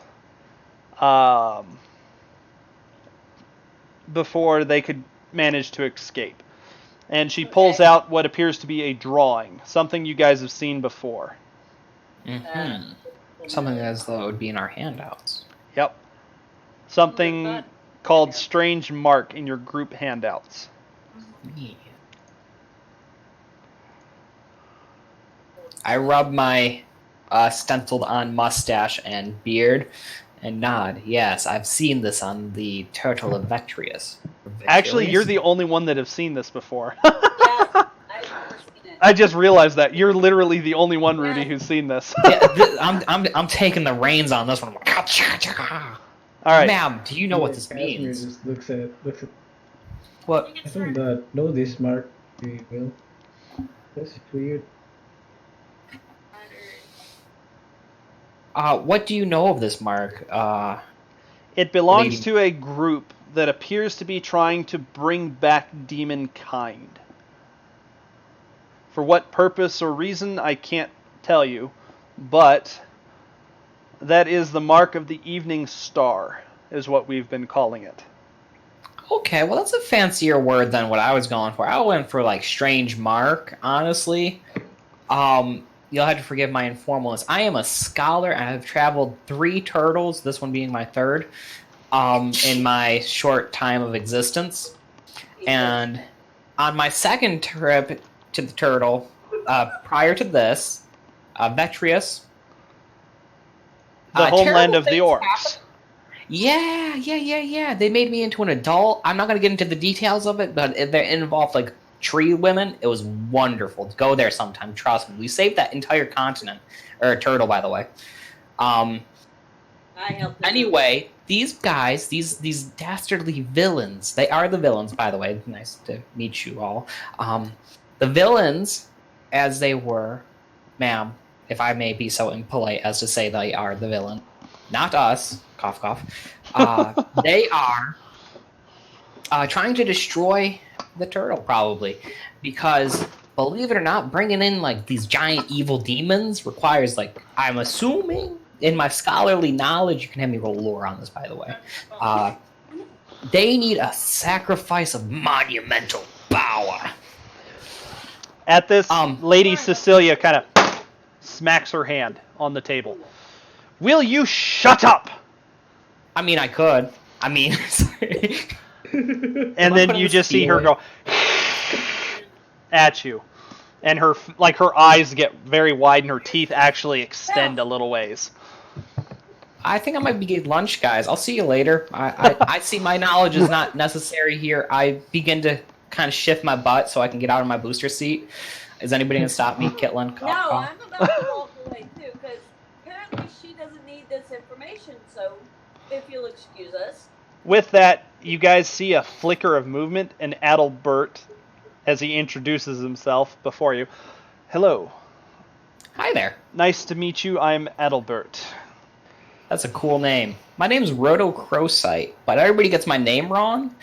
before they could manage to escape. And she pulls out what appears to be a drawing, something you guys have seen before. Mm-hmm. Something as though it would be in our handouts. Yep. Something called Strange Mark in your group handouts. Yeah. I rub my stenciled on mustache and beard and nod. Yes, I've seen this on the Turtle of Vetrius. Actually, you're the only one that have seen this before. Yeah, I've never seen it. I just realized that. You're literally the only one, Rudy, Yeah. who's seen this. Yeah, I'm taking the reins on this one. All right. Ma'am, do you know what this Casimir means? just looks at What? It's I don't know this mark very well. That's weird. What do you know of this mark? It belongs Lady- to a group that appears to be trying to bring back demon kind. For what purpose or reason, I can't tell you, but that is the mark of the evening star, is what we've been calling it. Okay, well that's a fancier word than what I was going for. I went for like strange mark, honestly. You'll have to forgive my informalness. I am a scholar and I have traveled 3 turtles, this one being my 3rd, in my short time of existence. And on my 2nd trip to the turtle, prior to this, Vetrius. The homeland terrible of the things orcs. happened. Yeah. They made me into an adult. I'm not going to get into the details of it, but it involved like tree women. It was wonderful. Go there sometime. Trust me. We saved that entire continent, or a turtle, by the way. I helped them. Anyway, these guys, these dastardly villains. They are the villains, by the way. Nice to meet you all. The villains, as they were, ma'am, if I may be so impolite as to say they are the villain, not us. Cough, cough. They are trying to destroy the turtle, probably, because believe it or not, bringing in like these giant evil demons requires like I'm assuming in my scholarly knowledge. You can have me roll lore on this, by the way. They need a sacrifice of monumental power. At this, Um, Lady Cecilia kind of smacks her hand on the table. Will you shut up? I mean, I could. I mean, sorry. And Am I then putting you the just see her steel go at you, and her eyes get very wide, and her teeth actually extend a little ways. I think I might be getting lunch, guys. I'll see you later. I see my knowledge is not necessary here. I begin to kind of shift my butt so I can get out of my booster seat. Is anybody going to stop me, Kitlin? No, I'm about to walk away too, because apparently she doesn't need this information. So, if you'll excuse us. With that, you guys see a flicker of movement, and Adalbert, as he introduces himself before you. Hello. Hi there. Nice to meet you. I'm Adalbert. That's a cool name. My name's Rotocrosite, but everybody gets my name wrong.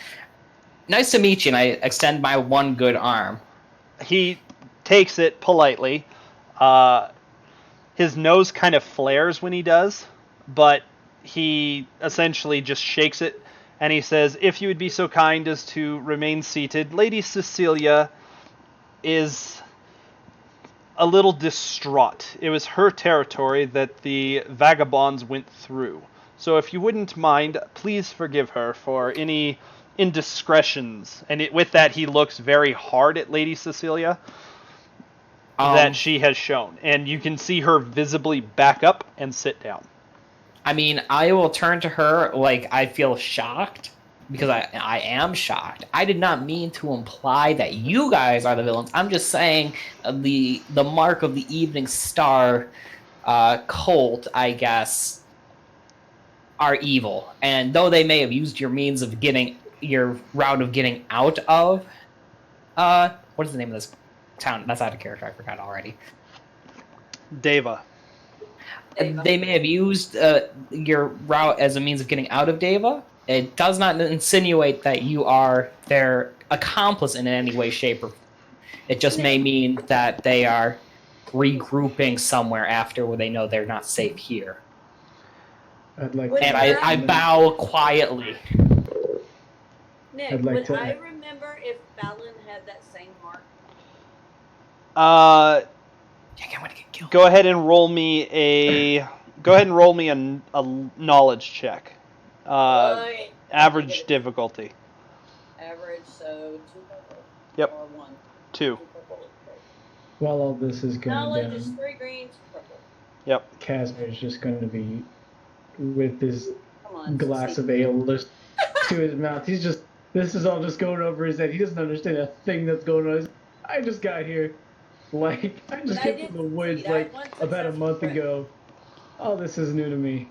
Nice to meet you, and I extend my one good arm. He takes it politely. His nose kind of flares when he does, but he essentially just shakes it, and he says, if you would be so kind as to remain seated, Lady Cecilia is a little distraught. It was her territory that the vagabonds went through. So if you wouldn't mind, please forgive her for any indiscretions. And with that, he looks very hard at Lady Cecilia that she has shown. And you can see her visibly back up and sit down. I mean, I will turn to her like I feel shocked, because I am shocked. I did not mean to imply that you guys are the villains. I'm just saying the mark of the Evening Star cult, I guess, are evil. And though they may have used your means of getting your route of getting out of what is the name of this town? That's out of character. I forgot already. Deva. They may have used your route as a means of getting out of Deva. It does not insinuate that you are their accomplice in any way, shape, or form. It just may mean that they are regrouping somewhere after where they know they're not safe here. I'd like And I bow quietly. Nick, I'd like would to- I remember if Fallon had that same mark? Yeah, I'm gonna get killed. Go ahead and roll me a knowledge check. Right. Average difficulty. Average, so 2 purple. Yep. Or 1. 2. 2 purple. Okay. While all this is going Knowledge is down, 3 green, 2 purple. Yep. Casimir's just going to be with his Come on. glass succeed. of ale just to his mouth. This is all just going over his head. He doesn't understand a thing that's going on. I just got here. Like, I just But I came did from the woods succeed. I like had one about a successful month crit. ago. All this is new to me.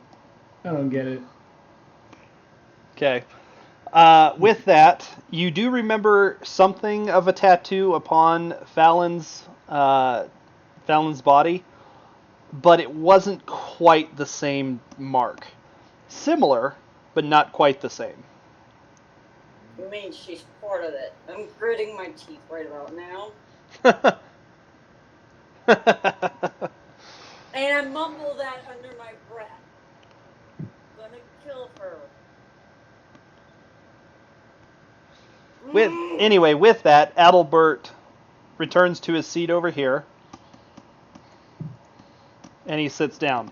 I don't get it. Okay. With that, you do remember something of a tattoo upon Fallon's body, but it wasn't quite the same mark. Similar, but not quite the same. I mean, she's part of it. I'm gritting my teeth right about now. And I mumble that under my breath. Gonna kill her. With that, Adalbert returns to his seat over here, and he sits down.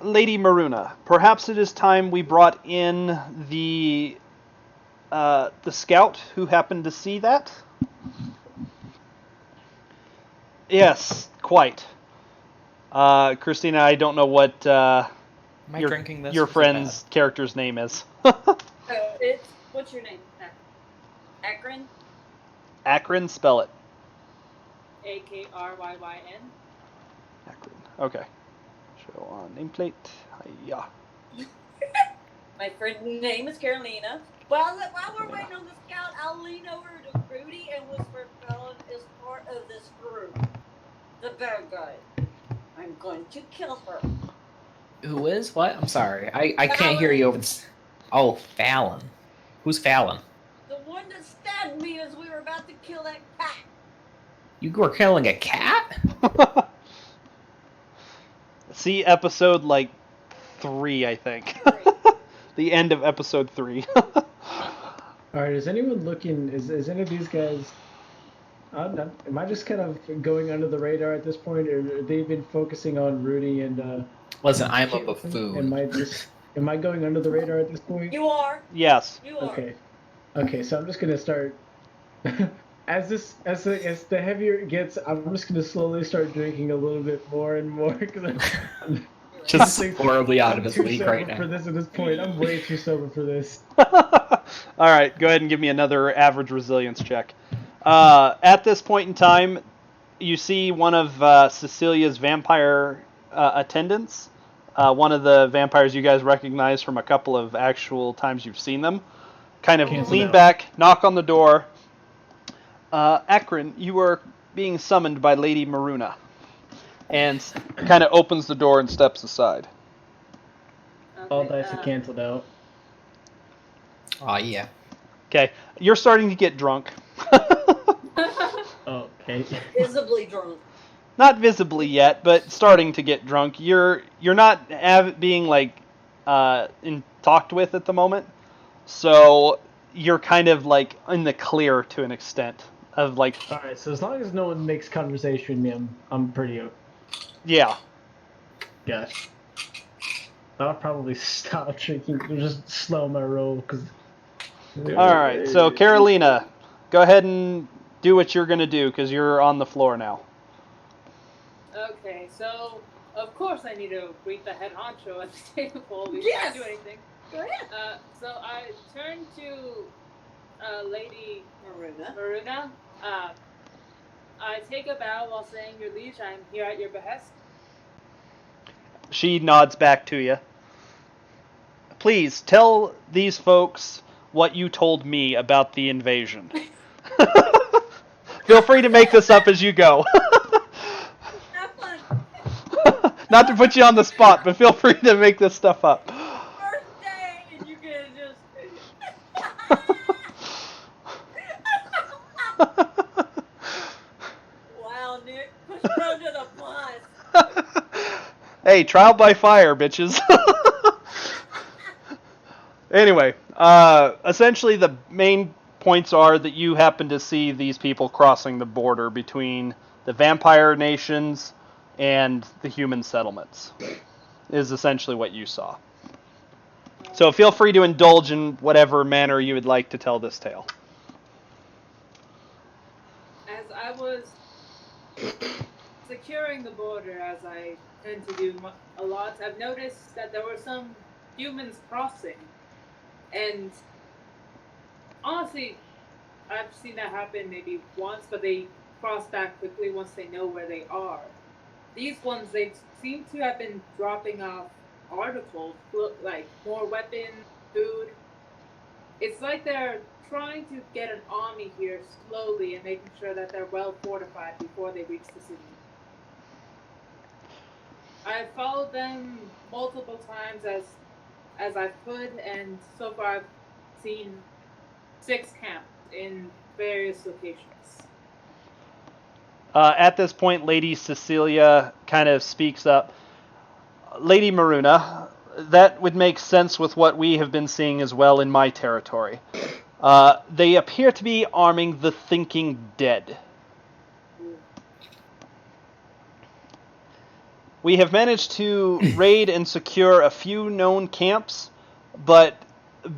Lady Maruna, perhaps it is time we brought in the scout who happened to see that? Yes, quite. Christina, I don't know what Am I drinking this? your Or is it friend's character's name is. What's your name? Akron? Akron, spell it. AKRYYN. Akron. Okay. Show on nameplate. Yeah. My friend's name is Carolina. While we're waiting on the scout, I'll lean over to Rudy and whisper, Fallon is part of this group. The bad guy. I'm going to kill her. Who is? What? I'm sorry. I can't hear you over this. Oh, Fallon. Who's Fallon? The one that stabbed me as we were about to kill that cat. You were killing a cat? See episode 3, I think. The end of episode 3. All right, is anyone looking? Is any of these guys? Am I just kind of going under the radar at this point, or they've been focusing on Rudy and? Listen, I'm a Am buffoon. I just? Am I going under the radar at this point? You are. Yes. You are. Okay. Okay, so I'm just gonna start. As the heavier it gets, I'm just gonna slowly start drinking a little bit more and more because I'm Just honestly, horribly out I'm of his too league sober right for now. this at this point. I'm way too sober for this. All right, go ahead and give me another average resilience check. At this point in time, you see one of Cecilia's vampire attendants, one of the vampires you guys recognize from a couple of actual times you've seen them, kind of Cancel lean out. back, knock on the door. Akron, you are being summoned by Lady Maruna, and kind of opens the door and steps aside. All Okay, dice are canceled out. Oh yeah. Okay, you're starting to get drunk. Okay. Visibly drunk. Not visibly yet, but starting to get drunk. You're not being like in talked with at the moment, so you're kind of like in the clear to an extent of like All right. So as long as no one makes conversation with me, I'm pretty. yeah. Gosh. I'll probably stop drinking or just slow my roll because. All right, so Carolina, go ahead and do what you're gonna do because you're on the floor now. Okay, so of course I need to greet the head honcho at the table before we Yes! do anything. Go ahead. So I turn to Lady Maruna. Maruna. I take a bow while saying, "Your liege, I'm here at your behest." She nods back to you. Please tell these folks what you told me about the invasion. Feel free to make this up as you go. Have fun. Not to put you on the spot, but feel free to make this stuff up. First day, and you can just. Wow, Nick. Push her under the bus. Hey, trial by fire, bitches. Anyway, essentially the main points are that you happen to see these people crossing the border between the vampire nations and the human settlements, is essentially what you saw. So feel free to indulge in whatever manner you would like to tell this tale. As I was securing the border, as I tend to do a lot, I've noticed that there were some humans crossing. And honestly, I've seen that happen maybe once, but they cross back quickly once they know where they are. These ones, they seem to have been dropping off articles, like more weapons, food. It's like they're trying to get an army here slowly and making sure that they're well fortified before they reach the city. I've followed them multiple times as I could, and so far I've seen 6 camps in various locations. At this point, Lady Cecilia kind of speaks up. Lady Maruna, that would make sense with what we have been seeing as well in my territory. They appear to be arming the Thinking Dead. We have managed to raid and secure a few known camps, but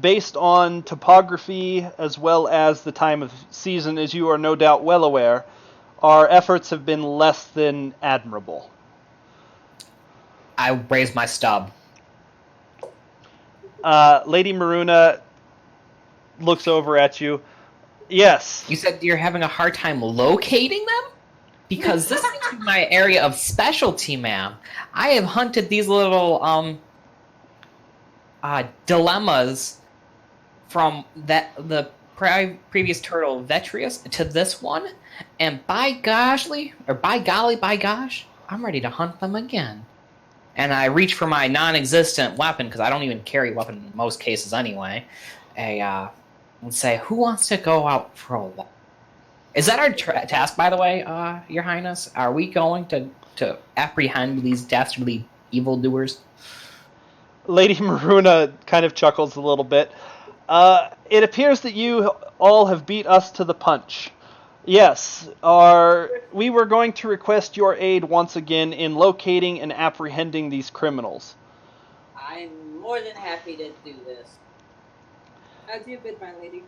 based on topography as well as the time of season, as you are no doubt well aware, our efforts have been less than admirable. I raise my stub. Lady Maruna looks over at you. Yes. You said you're having a hard time locating them? Because this is my area of specialty, ma'am. I have hunted these little dilemmas from the previous turtle Vetrius to this one, and by gosh, I'm ready to hunt them again. And I reach for my non-existent weapon, because I don't even carry a weapon in most cases anyway, and say, who wants to go out for a walk? Is that our task, by the way, Your Highness? Are we going to apprehend these dastardly evildoers? Lady Maruna kind of chuckles a little bit. It appears that you all have beat us to the punch. Yes, we were going to request your aid once again in locating and apprehending these criminals. I'm more than happy to do this. As you bid, my lady.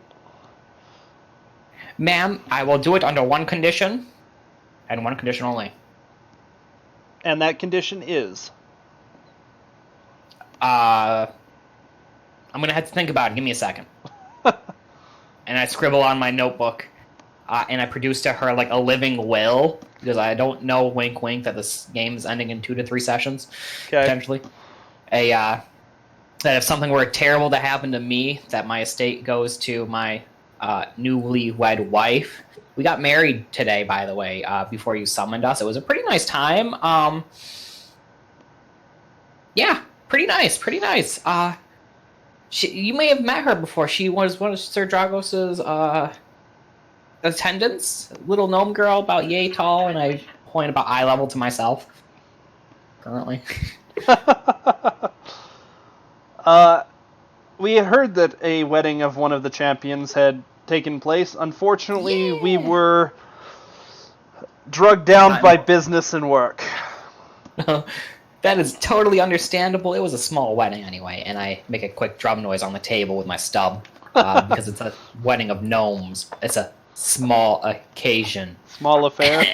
Ma'am, I will do it under one condition, and one condition only. And that condition is. I'm gonna have to think about it. Give me a second. And I scribble on my notebook, and I produce to her like a living will, because I don't know, wink wink, that this game is ending in 2 to 3 sessions, Okay. potentially. That if something were terrible to happen to me, that my estate goes to my newly wed wife. We got married today, by the way, before you summoned us. It was a pretty nice time. Yeah, pretty nice. You may have met her before. She was one of Sir Dragos's attendants. Little gnome girl, about yay tall, and I point about eye level to myself. Currently. We had heard that a wedding of one of the champions had taken place. Unfortunately, we were drugged down by business and work. That is totally understandable. It was a small wedding anyway, and I make a quick drum noise on the table with my stub, because it's a wedding of gnomes. It's a small occasion. Small affair?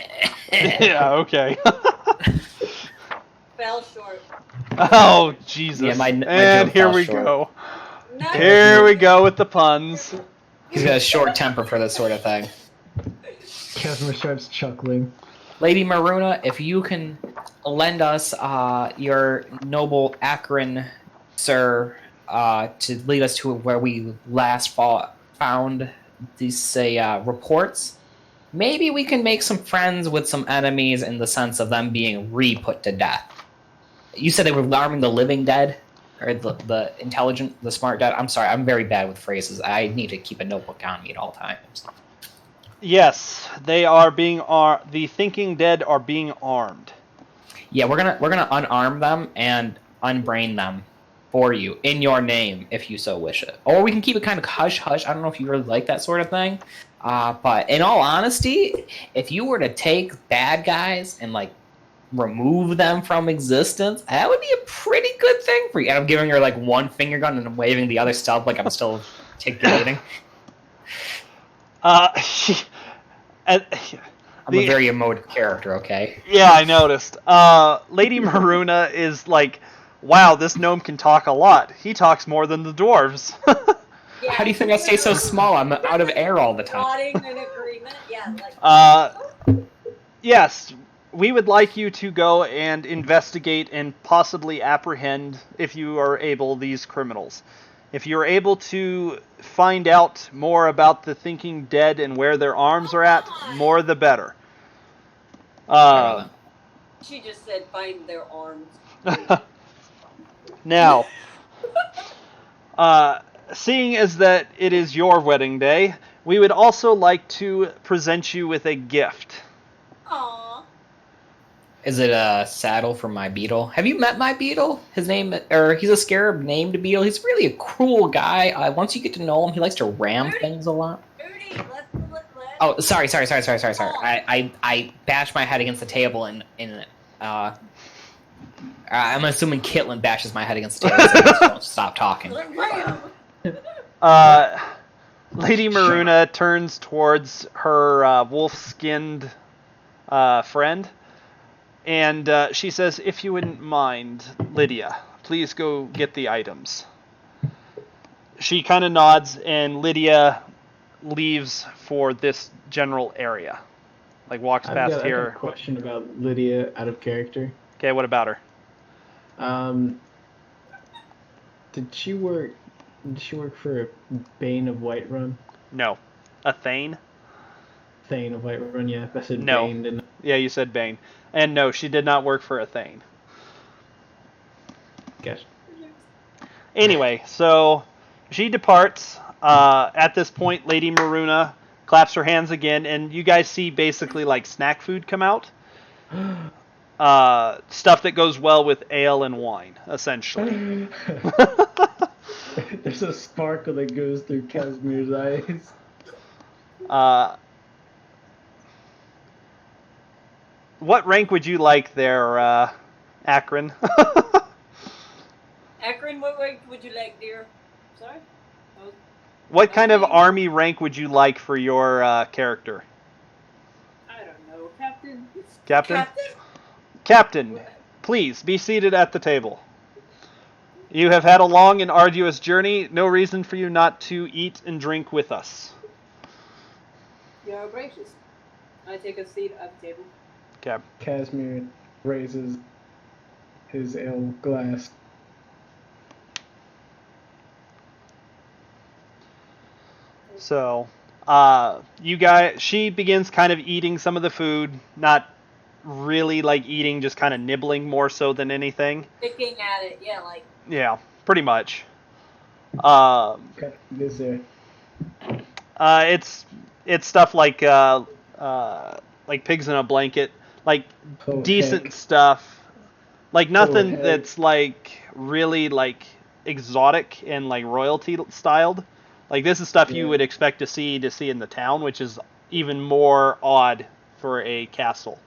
Yeah, okay. Fell short. Oh, Jesus. Yeah, my and joke here fell we short. go. No. Here we go with the puns. He's got a short temper for this sort of thing. Casimir starts chuckling. Lady Maruna, if you can lend us your noble Akron, sir, to lead us to where we last found these reports, maybe we can make some friends with some enemies in the sense of them being re-put to death. You said they were arming the living dead? Or the intelligent, the smart dead? I'm sorry, I'm very bad with phrases. I need to keep a notebook on me at all times. Yes, they are being the thinking dead are being armed. Yeah, we're gonna unarm them and unbrain them for you in your name, if you so wish it. Or we can keep it kind of hush hush. I don't know if you really like that sort of thing. But in all honesty, if you were to take bad guys and like remove them from existence, that would be a pretty good thing for you. And I'm giving her like one finger gun and I'm waving the other stuff like I'm still articulating. I'm I'm a very emotive character, okay? Yeah, I noticed. Lady Maruna is like, wow, this gnome can talk a lot. He talks more than the dwarves. Yeah, How do you think I stay so small? I'm out of air all the time. nodding in agreement. Yeah, like. Yes, we would like you to go and investigate and possibly apprehend, if you are able, these criminals. If you're able to find out more about the thinking dead and where their arms are at, more the better. She just said find their arms. Now, seeing as that it is your wedding day, we would also like to present you with a gift. Aww. Is it a saddle for my beetle? Have you met my beetle? He's a scarab named Beetle. He's really a cruel guy. Once you get to know him, he likes to ram things a lot. Rudy, let's. Oh, sorry. I bashed my head against the table and I'm assuming Kitlin bashes my head against the table so I just won't stop talking. Lady Maruna turns towards her wolf-skinned friend, and she says, if you wouldn't mind, Lydia, please go get the items. She kind of nods, and Lydia leaves for this general area. Like, walks past I've here. got a question about Lydia out of character. Okay, what about her? Did she work for Bane of Whiterun? No. A Thane? Thane of Whiterun, yeah. I said No. Bane, didn't I? Yeah, you said Bane. And no, she did not work for a Thane. Gotcha. Anyway, so she departs. At this point, Lady Maruna claps her hands again, and you guys see basically like snack food come out. Stuff that goes well with ale and wine, essentially. There's a sparkle that goes through Casimir's eyes. What rank would you like there, Akron? Akron, what rank would you like, dear? Sorry? Oh, What kind of Okay. army rank would you like for your character? I don't know. Captain? Captain? Captain? Captain, please be seated at the table. You have had a long and arduous journey. No reason for you not to eat and drink with us. You are gracious. I take a seat at the table. Okay. Casimir raises his ale glass. So, she begins kind of eating some of the food, not really like eating, just kind of nibbling more so than anything. Picking at it, yeah, like. Yeah, pretty much. Okay, this there. It's stuff like pigs in a blanket, like Oh, decent heck. stuff, like nothing heck. that's like really like exotic and like royalty styled. Like this is stuff you Yeah. would expect to see in the town, which is even more odd for a castle.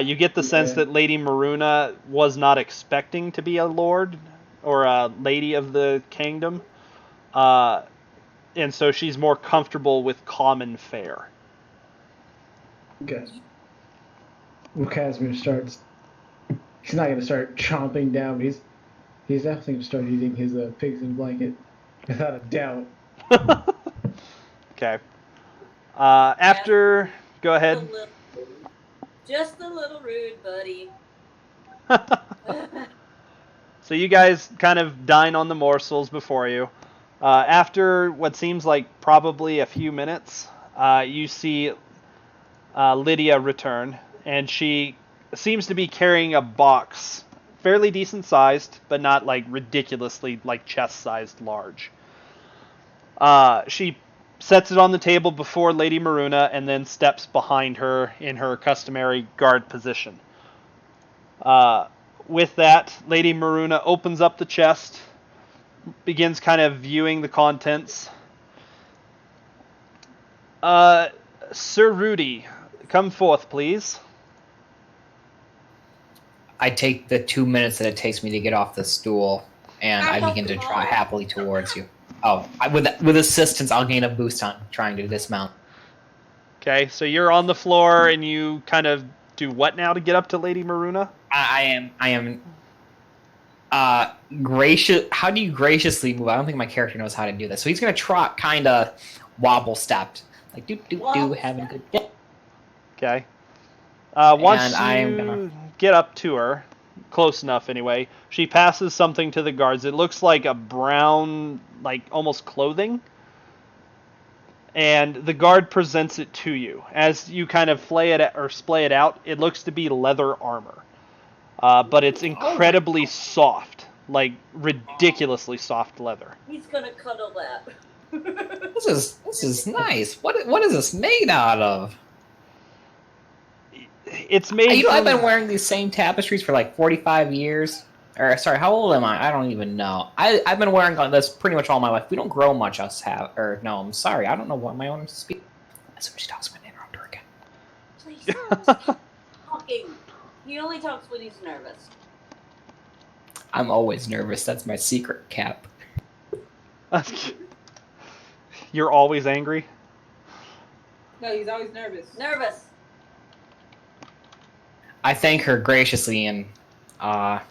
You get the sense Yeah. that Lady Maruna was not expecting to be a lord or a lady of the kingdom, and so she's more comfortable with common fare. Okay. Well, Casimir starts. He's not gonna start chomping down. He's definitely gonna start eating his pigs in a blanket, without a doubt. Okay. After, go ahead. Just a little rude, buddy. So you guys kind of dine on the morsels before you. After what seems like probably a few minutes, you see Lydia return, and she seems to be carrying a box, fairly decent sized, but not like ridiculously like chest sized large. She sets it on the table before Lady Maruna and then steps behind her in her customary guard position. With that, Lady Maruna opens up the chest, begins kind of viewing the contents. Sir Rudy, come forth, please. I take the 2 minutes that it takes me to get off the stool, and I begin to trot happily towards you. Oh, with assistance, I'll gain a boost on trying to dismount. Okay, so you're on the floor, and you kind of do what now to get up to Lady Maruna? I am gracious. How do you graciously move? I don't think my character knows how to do this. So he's gonna trot, kind of wobble stepped, like do having a good day. Okay. Once And you I am gonna- get up to her, close enough anyway, she passes something to the guards. It looks like a brown, like almost clothing. And the guard presents it to you. As you kind of splay it out, it looks to be leather armor. But it's incredibly soft, like ridiculously soft leather. He's gonna cuddle that. This is nice. What is this made out of? It's made. I've been wearing these same tapestries for like 45 years. Or sorry, how old am I? I don't even know. I've been wearing this pretty much all my life. We don't grow much, us have. Or no, I'm sorry. I don't know what my owner speak. That's when she talks. I'm gonna interrupt her again. Please stop talking. He only talks when he's nervous. I'm always nervous. That's my secret, Cap. You're always angry? No, he's always nervous. Nervous. I thank her graciously, and I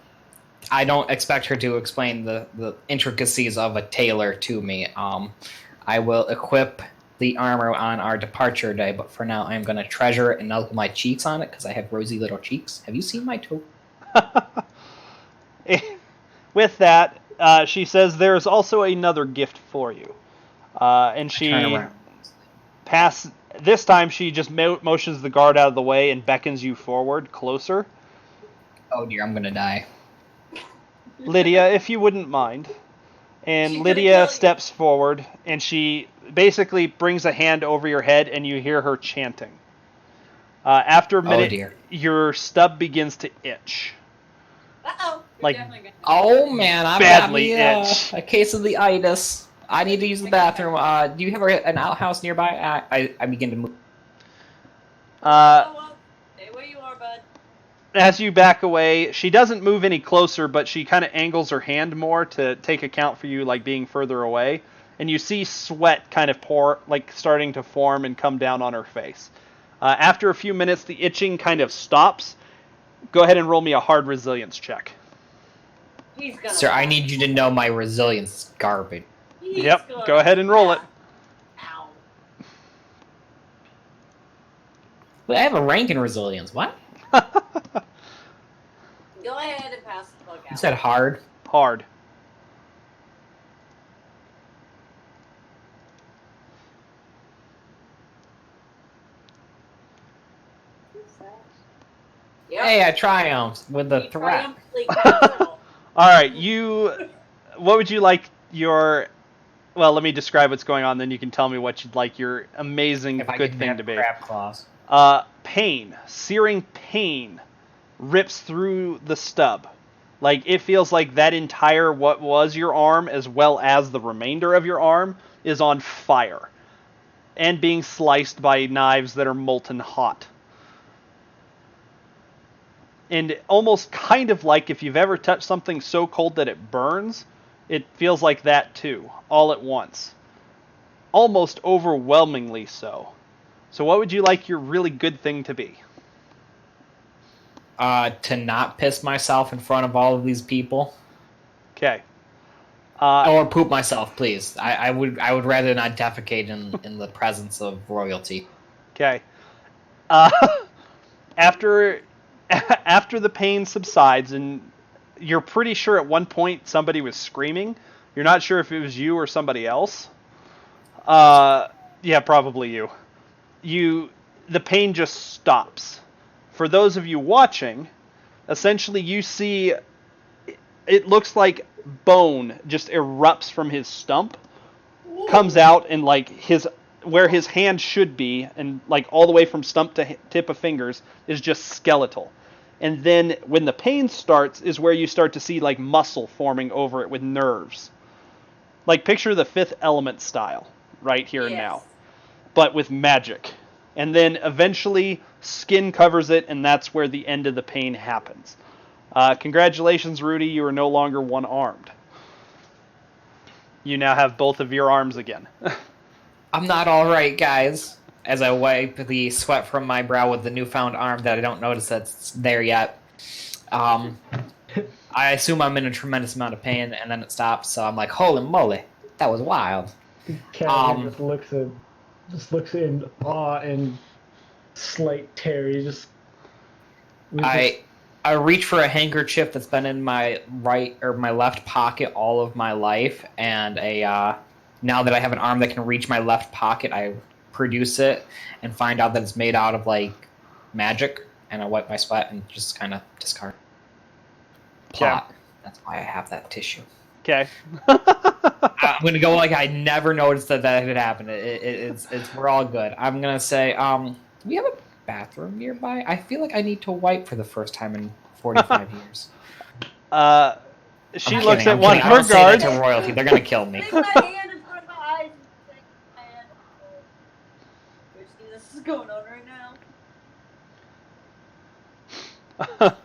don't expect her to explain the intricacies of a tailor to me. I will equip the armor on our departure day, but for now I'm going to treasure it and look my cheeks on it because I have rosy little cheeks. Have you seen my toe? With that, she says there's also another gift for you. And she this time she just motions the guard out of the way and beckons you forward, closer. Oh dear, I'm going to die. Lydia, if you wouldn't mind. And She's Lydia steps forward, and she basically brings a hand over your head, and you hear her chanting. After a minute, your stub begins to itch. Uh-oh. Like, oh man, I've badly got me, itch. a case of the itis. I need to use the bathroom. Do you have an outhouse nearby? I begin to move. Stay where you are, bud. as you back away, she doesn't move any closer, but she kind of angles her hand more to take account for you, like being further away. And you see sweat kind of pour, like starting to form and come down on her face. After a few minutes, the itching kind of stops. Go ahead and roll me a hard resilience check. He's gonna. Sir, I need you to know my resilience is garbage. Yep, go ahead and roll it. Ow. Wait, I have a rank in resilience. What? Go ahead and pass the book You out. said hard. Hard. Yep. Hey, I triumphed with the He threat. triumphantly cancel. All right, what would you like your... Well, let me describe what's going on, then you can tell me what you'd like your amazing If I good could thing have to be. crab claws. Pain, searing pain, rips through the stub. Like, it feels like that entire what was your arm, as well as the remainder of your arm, is on fire. And being sliced by knives that are molten hot. And almost kind of like if you've ever touched something so cold that it burns, it feels like that too, all at once. Almost overwhelmingly so. So what would you like your really good thing to be? To not piss myself in front of all of these people. Okay. Or poop myself, please. I would rather not defecate in the presence of royalty. Okay. After the pain subsides, and you're pretty sure at one point somebody was screaming. You're not sure if it was you or somebody else. Yeah, probably you. The pain just stops. For those of you watching, essentially you see it looks like bone just erupts from his stump, comes out, and like where his hand should be, and like all the way from stump to tip of fingers is just skeletal. And then when the pain starts is where you start to see like muscle forming over it with nerves. Like picture the Fifth Element style right here and now, but with magic. And then eventually skin covers it, and that's where the end of the pain happens. Congratulations, Rudy, you are no longer one-armed. You now have both of your arms again. I'm not alright, guys. As I wipe the sweat from my brow with the newfound arm that I don't notice that's there yet. I assume I'm in a tremendous amount of pain, and then it stops, so I'm like, holy moly, that was wild. Cat just looks in awe and slight terror. I reach for a handkerchief that's been in my right or my left pocket all of my life, and now that I have an arm that can reach my left pocket, I produce it and find out that it's made out of like magic, and I wipe my sweat and just kind of discard. Plot. Yeah. That's why I have that tissue. Okay. I'm gonna go like I never noticed that had happened. It's we're all good. I'm gonna say, do we have a bathroom nearby? I feel like I need to wipe for the first time in 45 years. She I'm looks kidding, at I'm one kidding. of I her don't say that guards. to royalty. They're gonna kill me. Stick my hand in front of my eyes and stick my hand. This is going on right now.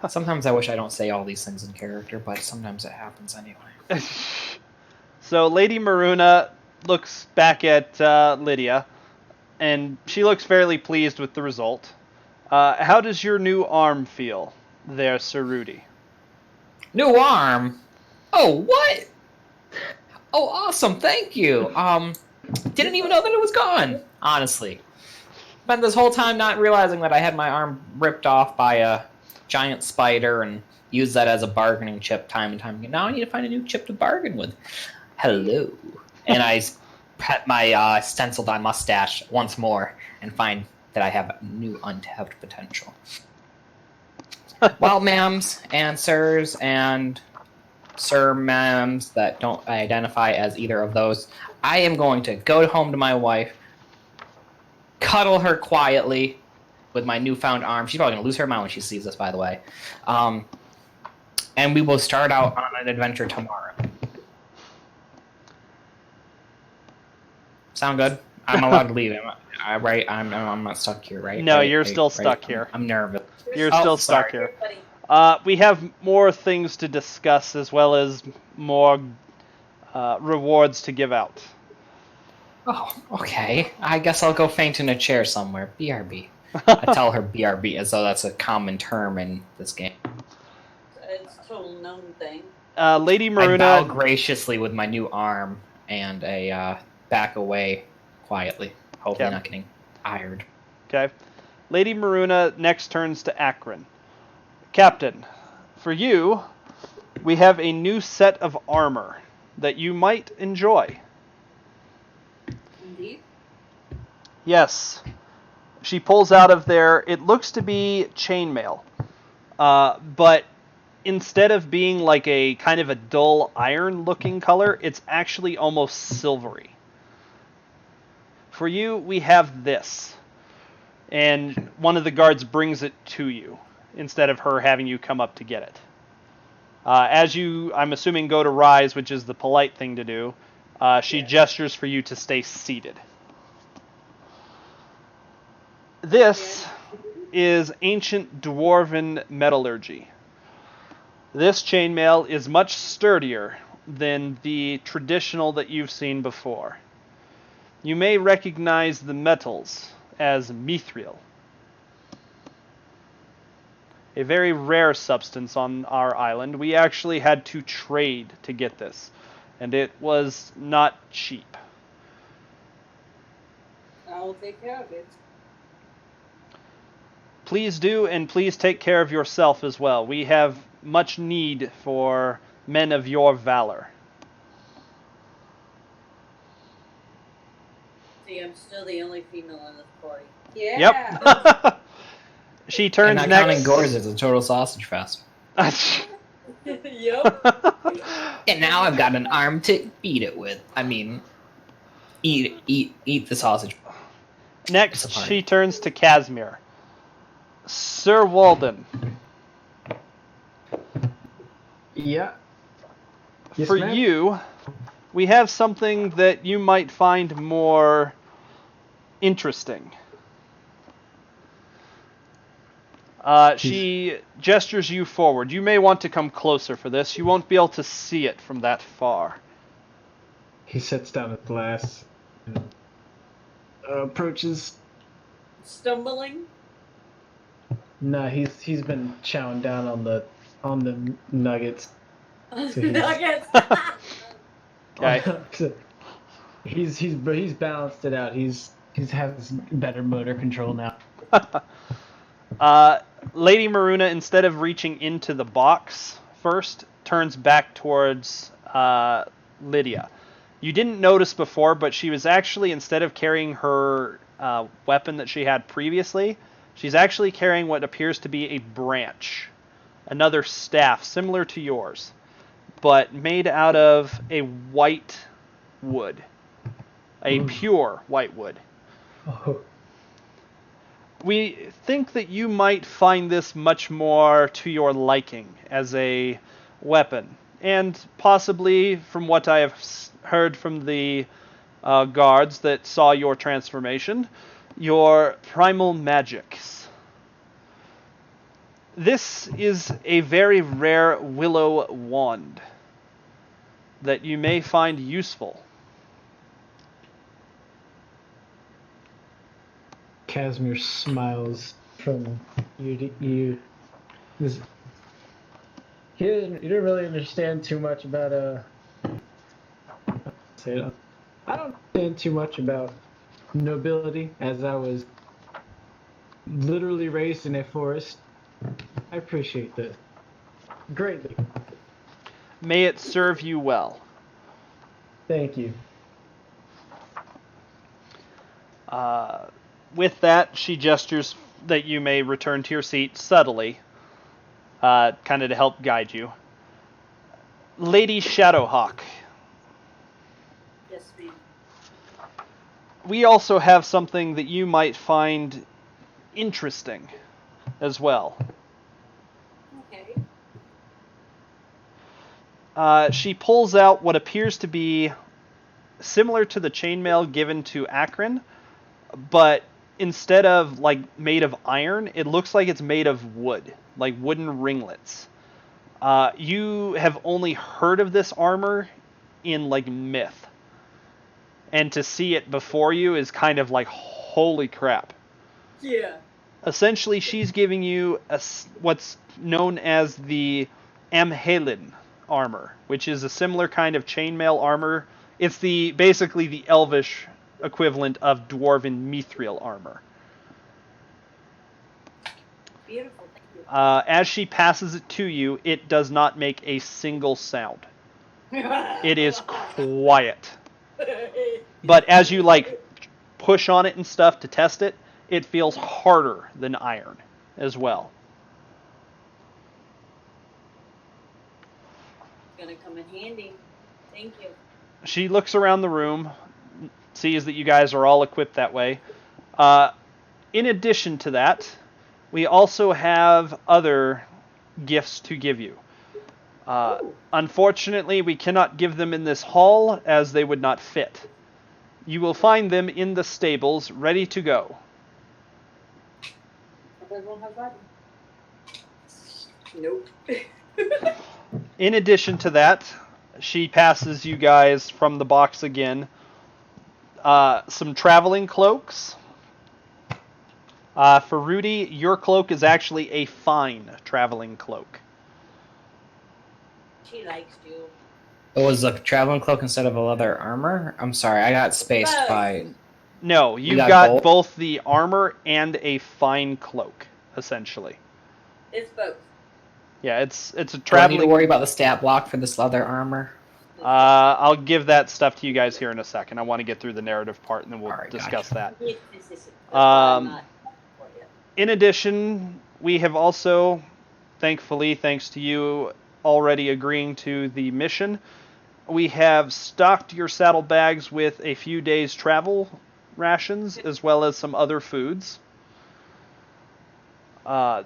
Sometimes I wish I don't say all these things in character, but sometimes it happens anyway. So Lady Maruna looks back at Lydia, and she looks fairly pleased with the result. How does your new arm feel there, Sir Rudy? New arm? Oh, what? Oh, awesome! Thank you. Didn't even know that it was gone. Honestly, spent this whole time not realizing that I had my arm ripped off by a giant spider and used that as a bargaining chip time and time again. Now I need to find a new chip to bargain with. Hello. And I pet my stenciled on mustache once more and find that I have new untapped potential. Well, ma'ams and sirs and sir ma'ams that don't identify as either of those, I am going to go home to my wife, cuddle her quietly with my newfound arm. She's probably going to lose her mind when she sees this, by the way. And we will start out on an adventure tomorrow. Sound good? I'm allowed to leave. Right? I'm not stuck here, right? No, Right, you're right, still right. stuck here. I'm nervous. You're Oh, still stuck sorry. here. Buddy. We have more things to discuss as well as more rewards to give out. Oh, okay. I guess I'll go faint in a chair somewhere. BRB. I tell her BRB as though that's a common term in this game. It's a total known thing. Lady I bow Maruna, graciously with my new arm and a back away quietly, hopefully Okay. not getting tired. okay. Lady Maruna next turns to Akron. Captain, for you, we have a new set of armor that you might enjoy. Indeed. Yes. She pulls out of there, it looks to be chainmail. But instead of being like a kind of a dull iron looking color, it's actually almost silvery. For you, we have this. And one of the guards brings it to you instead of her having you come up to get it. As you, I'm assuming, go to rise, which is the polite thing to do, she gestures for you to stay seated. This is ancient dwarven metallurgy. This chainmail is much sturdier than the traditional that you've seen before. You may recognize the metals as mithril, a very rare substance on our island. We actually had to trade to get this, and it was not cheap. I'll take care of it. Please do, and please take care of yourself as well. We have much need for men of your valor. See, I'm still the only female in this party. Yeah. Yep. She And turns not counting next. Gores, it's a total sausage fest. Yep. And now I've got an arm to beat it with. I mean, eat the sausage. Next, It's a party. she turns to Casimir. Sir Walden, Yeah. Yes, for ma'am? you, we have something that you might find more interesting. She gestures you forward. You may want to come closer for this. You won't be able to see it from that far. He sets down his glass and approaches. Stumbling. Nah, he's been chowing down on the nuggets. So he's- Nuggets. Okay. he's balanced it out. He's has better motor control now. Lady Maruna, instead of reaching into the box first, turns back towards Lydia. You didn't notice before, but she was actually, instead of carrying her weapon that she had previously, she's actually carrying what appears to be a branch. Another staff, similar to yours, but made out of a white wood. A pure white wood. Oh, We think that you might find this much more to your liking as a weapon, and possibly, from what I have heard from the guards that saw your transformation, your primal magics. This is a very rare willow wand that you may find useful. Casimir smiles from ear to ear. He didn't really understand too much about say it. I don't understand too much about nobility, as I was literally raised in a forest. I appreciate this greatly. May it serve you well. Thank you. With that, she gestures that you may return to your seat subtly, kind of to help guide you. Lady Shadowhawk, Yes, ma'am. we also have something that you might find interesting as well. Okay. She pulls out what appears to be similar to the chainmail given to Akron, but instead of like made of iron, it looks like it's made of wood, like wooden ringlets. You have only heard of this armor in like myth, and to see it before you is kind of like, holy crap. Yeah. Essentially, she's giving you what's known as the Amhelin armor, which is a similar kind of chainmail armor. It's basically the elvish equivalent of dwarven mithril armor. Beautiful. Thank you. As she passes it to you, it does not make a single sound. It is quiet. But as you like push on it and stuff to test it, it feels harder than iron as well. Gonna come in handy. Thank you. She looks around the room, sees that you guys are all equipped that way. In addition to that, we also have other gifts to give you. Unfortunately, we cannot give them in this hall as they would not fit. You will find them in the stables, ready to go. Everyone has that. Nope. In addition to that, she passes you guys from the box again some traveling cloaks. For Rudy, your cloak is actually a fine traveling cloak. She likes you. It was a traveling cloak instead of a leather armor? I'm sorry, I got spaced by... No, you got got both? both the armor and a fine cloak, essentially. It's both. Yeah, it's a Do I need to traveling. worry about the stat block for this leather armor? I'll give that stuff to you guys here in a second. I want to get through the narrative part, and then we'll Alright, discuss that. Yes, that's why I'm Um, not for you. In addition, we have also, thankfully, thanks to you already agreeing to the mission, we have stocked your saddlebags with a few days' travel rations, as well as some other foods.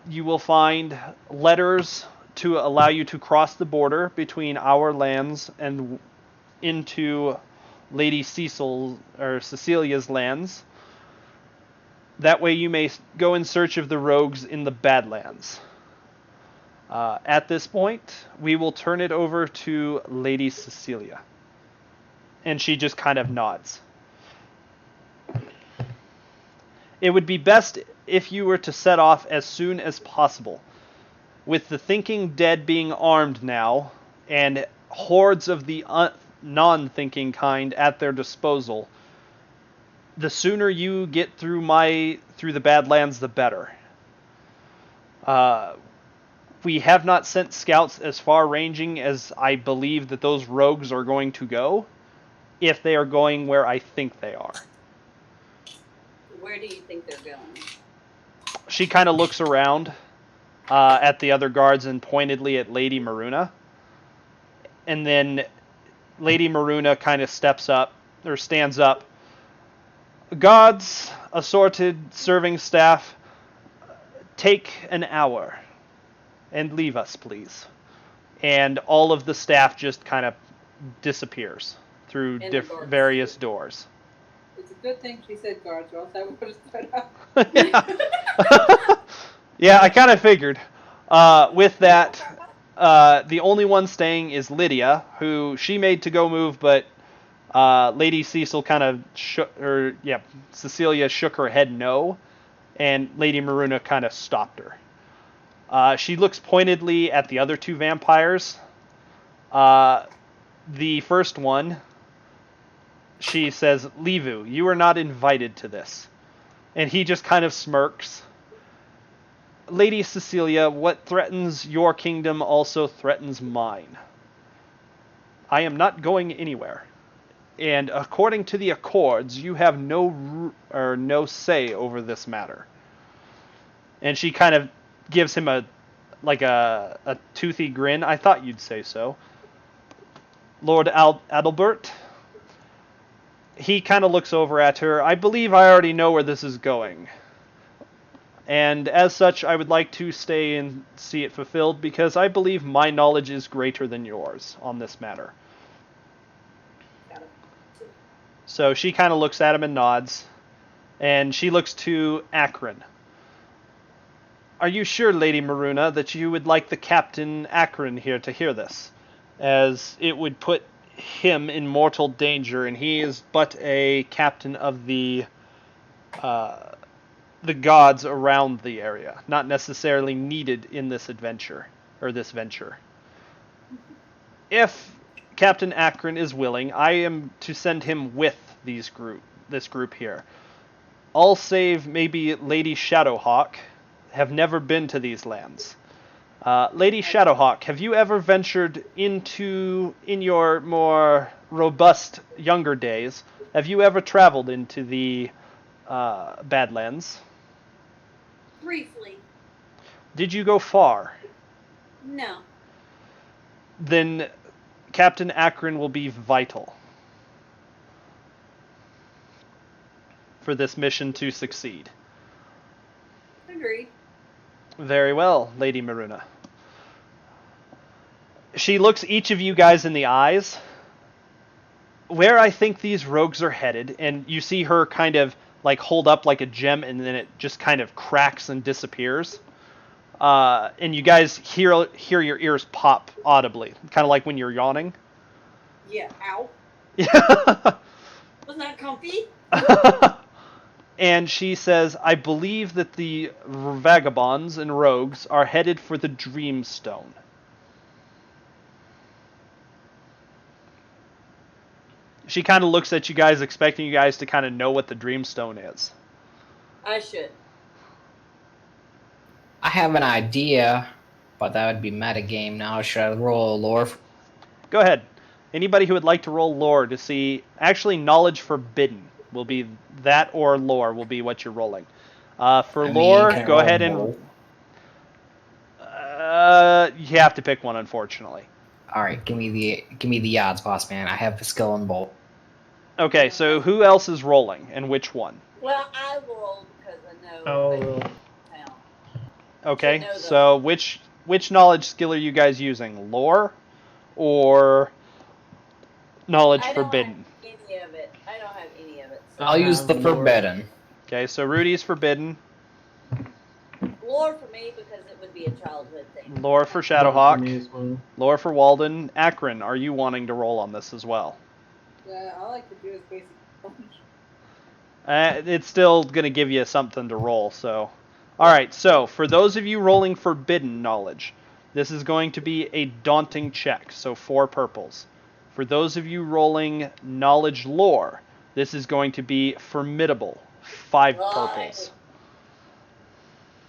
You will find letters to allow you to cross the border between our lands and into Lady Cecilia's lands. That way you may go in search of the rogues in the Badlands. At this point, we will turn it over to Lady Cecilia. And she just kind of nods. It would be best if you were to set off as soon as possible. With the thinking dead being armed now, and hordes of the non-thinking kind at their disposal, the sooner you get through the Badlands, the better. We have not sent scouts as far ranging as I believe that those rogues are going to go, if they are going where I think they are. Where do you think they're going? She kind of looks around at the other guards and pointedly at Lady Maruna. And then Lady Maruna kind of stands up. Guards, assorted serving staff, take an hour and leave us, please. And all of the staff just kind of disappears through various doors. It's a good thing she said guards, or else I would have stood up. Yeah. Yeah, I kind of figured. With that, the only one staying is Lydia, who she made to go move, but Lady Cecil Cecilia shook her head no, and Lady Maruna kind of stopped her. She looks pointedly at the other two vampires. The first one, she says, Levu, you are not invited to this. And he just kind of smirks. Lady Cecilia, what threatens your kingdom also threatens mine. I am not going anywhere. And according to the Accords, you have no say over this matter. And she kind of gives him a toothy grin. I thought you'd say so. Lord Adalbert, he kind of looks over at her. I believe I already know where this is going. And as such, I would like to stay and see it fulfilled, because I believe my knowledge is greater than yours on this matter. So she kind of looks at him and nods. And she looks to Akron. Are you sure, Lady Maruna, that you would like the Captain Akron here to hear this? As it would put him in mortal danger, and he is but a captain of the gods around the area, not necessarily needed in this adventure, or this venture. If Captain Akron is willing, I am to send him with this group here. All save maybe Lady Shadowhawk have never been to these lands. Lady Shadowhawk, have you ever ventured in your more robust younger days, have you ever traveled into the Badlands? Briefly. Did you go far? No. Then Captain Akron will be vital for this mission to succeed. Agreed. Very well, Lady Maruna. She looks each of you guys in the eyes. Where I think these rogues are headed, and you see her kind of like hold up like a gem, and then it just kind of cracks and disappears. And you guys hear your ears pop audibly, kind of like when you're yawning. Yeah. Ow. Yeah. Wasn't that comfy? And she says, I believe that the vagabonds and rogues are headed for the Dreamstone. She kind of looks at you guys, expecting you guys to kind of know what the Dreamstone is. I should. I have an idea, but that would be metagame now. Should I roll a lore? Go ahead. Anybody who would like to roll lore to see... Actually, knowledge forbidden will be... That or lore will be what you're rolling. For lore, can I go roll ahead and... both? You have to pick one, unfortunately. All right, give me the odds, boss man. I have the skill in both. Okay, so who else is rolling, and which one? Well, I rolled because I know. Oh, Town. Okay, Should know so which knowledge skill are you guys using? Lore or knowledge I don't forbidden? have any of it. I don't have any of it. So I'll use the lore. forbidden. Okay, so Rudy's forbidden. lore for me because it would be a childhood thing. Lore for for me Shadowhawk. as well. Lore for Walden. Akron, are you wanting to roll on this as well? Yeah, I like to do is basic. It's still going to give you something to roll, so... Alright, so for those of you rolling forbidden knowledge, this is going to be a daunting check, so 4 purples. For those of you rolling knowledge lore, this is going to be formidable, 5 Right. purples.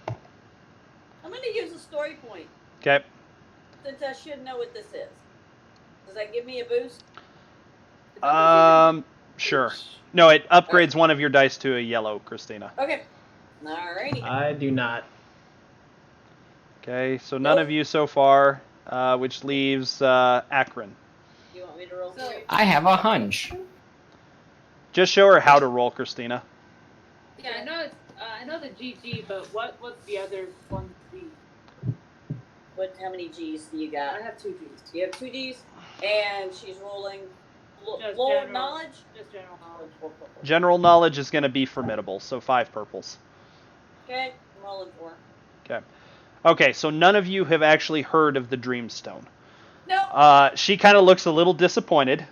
I'm going to use a story point Okay. since I should know what this is. Does that give me a boost? Sure. No, it upgrades one of your dice to a yellow, Christina. Okay. Alrighty. I do not. Okay, so none of you so far, which leaves Akron. You want me to roll for you? I have a hunch. Just show her how to roll, Christina. Yeah, I know it's. I know the GG, but what's the other one? G? How many G's do you I got? have 2 Gs. You have 2 G's, and she's rolling Just lore general. knowledge. Just general knowledge. General knowledge is going to be formidable, so 5 purples. Okay, I'm rolling 4. Okay. Okay, so none of you have actually heard of the Dreamstone. No, She kind of looks a little disappointed,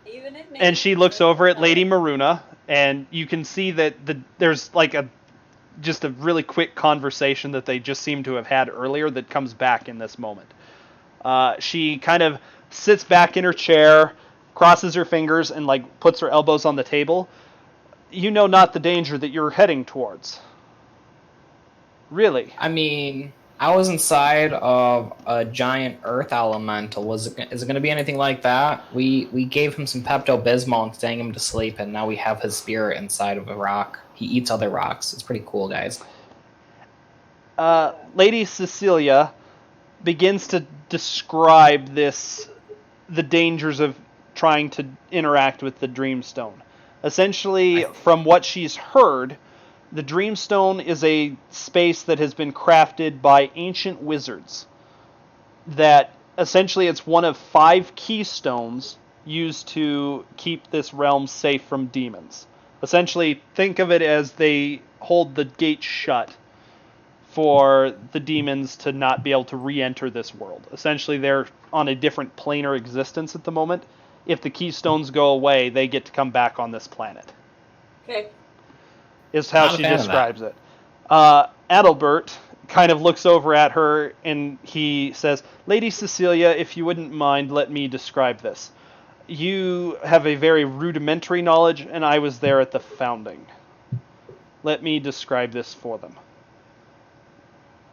even at me. and she looks over at Lady Maruna, and you can see that there's like just a really quick conversation that they just seem to have had earlier that comes back in this moment. She kind of sits back in her chair, crosses her fingers, and like puts her elbows on the table. You know not the danger that you're heading towards. Really? I mean, I was inside of a giant earth elemental. Is it going to be anything like that? We gave him some Pepto-Bismol and sang him to sleep, and now we have his spirit inside of a rock. He eats other rocks. It's pretty cool, guys. Lady Cecilia begins to describe the dangers of trying to interact with the Dreamstone. Essentially, from what she's heard, the Dreamstone is a space that has been crafted by ancient wizards. That essentially it's one of 5 keystones used to keep this realm safe from demons. Essentially, think of it as they hold the gate shut for the demons to not be able to re-enter this world. Essentially, they're on a different planar existence at the moment. If the keystones go away, they get to come back on this planet. Okay. Is how Not a she fan of describes it. Adalbert kind of looks over at her and he says, Lady Cecilia, if you wouldn't mind, let me describe this. You have a very rudimentary knowledge, and I was there at the founding. Let me describe this for them.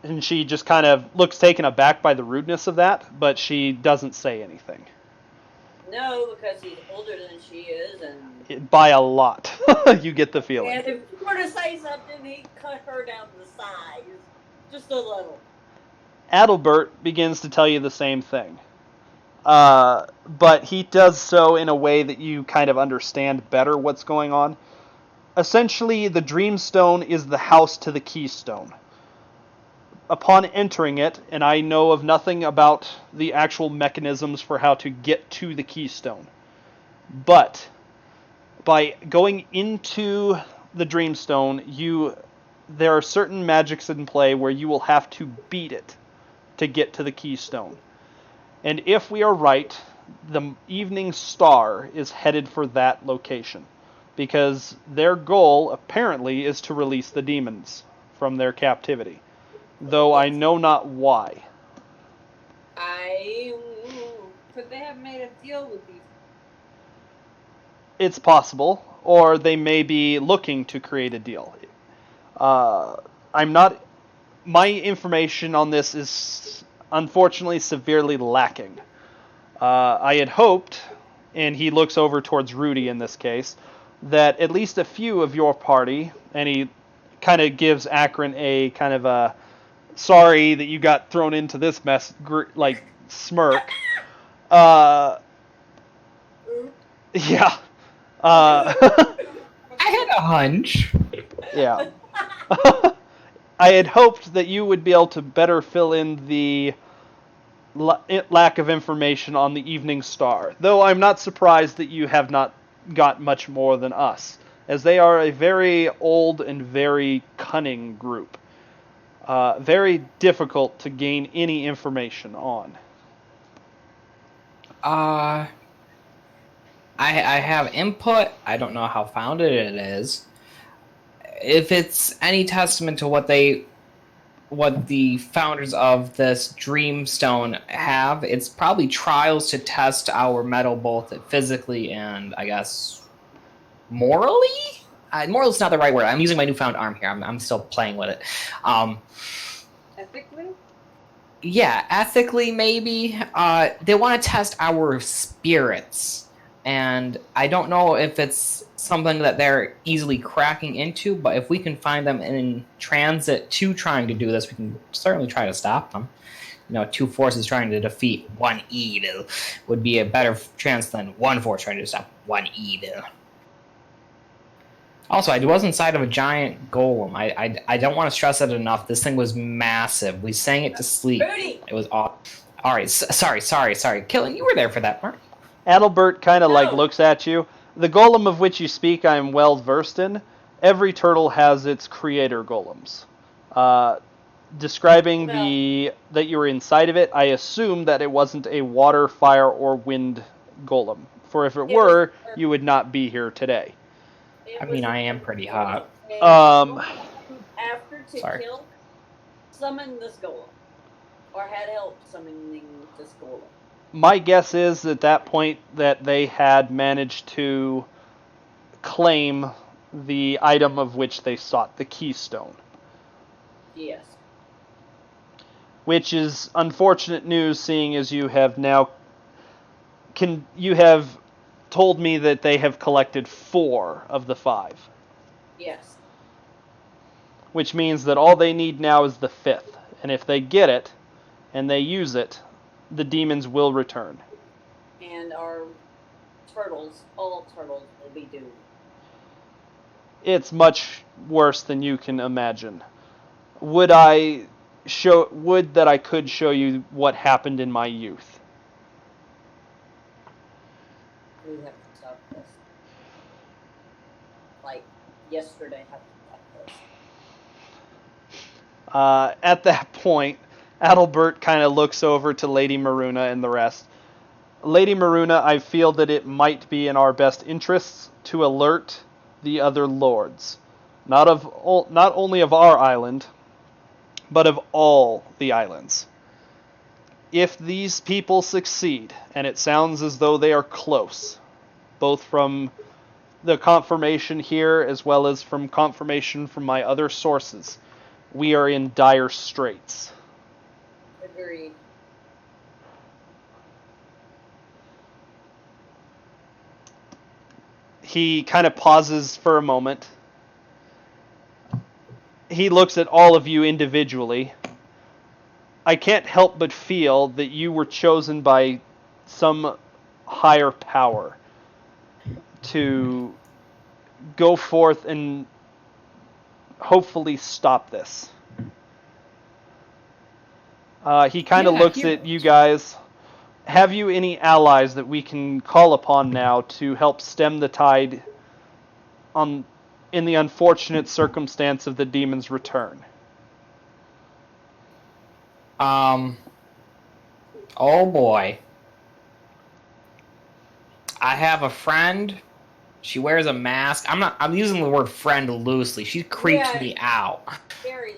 And she just kind of looks taken aback by the rudeness of that, but she doesn't say anything. No, because he's older than she is, and By a lot, you get the feeling. if you were to say something, he'd cut her down to size, just a little. Adalbert begins to tell you the same thing. But he does so in a way that you kind of understand better what's going on. Essentially, the Dreamstone is the house to the Keystone. Upon entering it, and I know of nothing about the actual mechanisms for how to get to the Keystone, but by going into the Dreamstone, there are certain magics in play where you will have to beat it to get to the Keystone. And if we are right, the Evening Star is headed for that location, because their goal, apparently, is to release the demons from their captivity, though I know not why. Could they have made a deal with these? It's possible, or they may be looking to create a deal. My information on this is unfortunately severely lacking. I had hoped, and he looks over towards Rudy in this case, that at least a few of your party, and he kind of gives Akron a kind of a sorry that you got thrown into this mess, smirk. Yeah. I had a hunch. Yeah. I had hoped that you would be able to better fill in the lack of information on the Evening Star, though I'm not surprised that you have not got much more than us, as they are a very old and very cunning group. Very difficult to gain any information on. I have input. I don't know how founded it is. If it's any testament to what the founders of this Dreamstone have, it's probably trials to test our metal both physically and, I guess, morally? Moral is not the right word. I'm using my newfound arm here. I'm still playing with it. Ethically? Yeah, ethically maybe. They want to test our spirits. And I don't know if it's something that they're easily cracking into, but if we can find them in transit to trying to do this, we can certainly try to stop them. Two forces trying to defeat one evil would be a better chance than one force trying to stop one evil. Also, I was inside of a giant golem. I don't want to stress it enough. This thing was massive. We sang it to sleep. Rudy! It was awesome. All right, sorry. Killen, you were there for that part. Adalbert kind of No. looks at you. The golem of which you speak, I am well versed in. Every turtle has its creator golems. Describing that you were inside of it, I assume that it wasn't a water, fire, or wind golem. For if it were, you would not be here today. I mean, I am pretty hot. After to Sorry. kill, summon this golem. Or had help summoning this golem. My guess is at that point that they had managed to claim the item of which they sought, the keystone. Yes. Which is unfortunate news, seeing as you have now you have told me that they have collected 4 of the 5. Yes. Which means that all they need now is the 5th. And if they get it, and they use it, the demons will return. And our turtles, all turtles, will be doomed. It's much worse than you can imagine. Would that I could show you what happened in my youth? We have to stop this. like yesterday. At that point, Adalbert kind of looks over to Lady Maruna and the rest. Lady Maruna, I feel that it might be in our best interests to alert the other lords, not only of our island, but of all the islands. If these people succeed, and it sounds as though they are close, both from the confirmation here as well as from confirmation from my other sources, we are in dire straits. Agreed. He kind of pauses for a moment. He looks at all of you individually. I can't help but feel that you were chosen by some higher power to go forth and hopefully stop this. He kind of looks at you guys. Have you any allies that we can call upon now to help stem the tide in the unfortunate circumstance of the demon's return? Oh boy. I have a friend. She wears a mask. I'm using the word friend loosely. She creeps me out. Very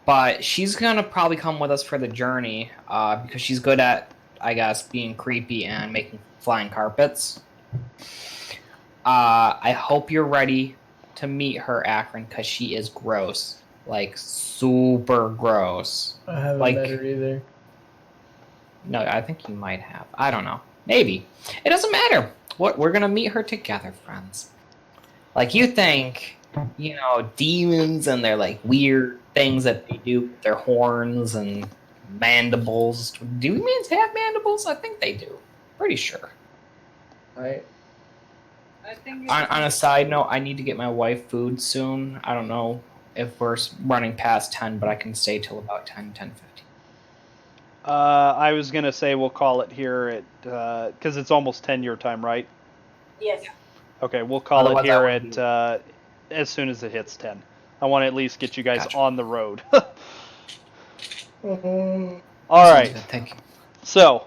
But she's gonna probably come with us for the journey, because she's good at, I guess, being creepy and making flying carpets. I hope you're ready to meet her, Akron, because she is gross. Like, super gross. I haven't Like- met her either. No, I think you might have. I don't know. Maybe. It doesn't matter. We're gonna meet her together, friends. Like, you think, demons and their, like, weird things that they do with their horns and mandibles. Do humans have mandibles? I think they do. Pretty sure. Right? I think On a side note, I need to get my wife food soon. I don't know if we're running past 10, but I can stay till about 10:15. I was going to say we'll call it here at because it's almost 10 your time, right? Yes. Okay, we'll call Otherwise, it here I at as soon as it hits 10. I want to at least get you guys Gotcha. on the road. All right. Thank you. So,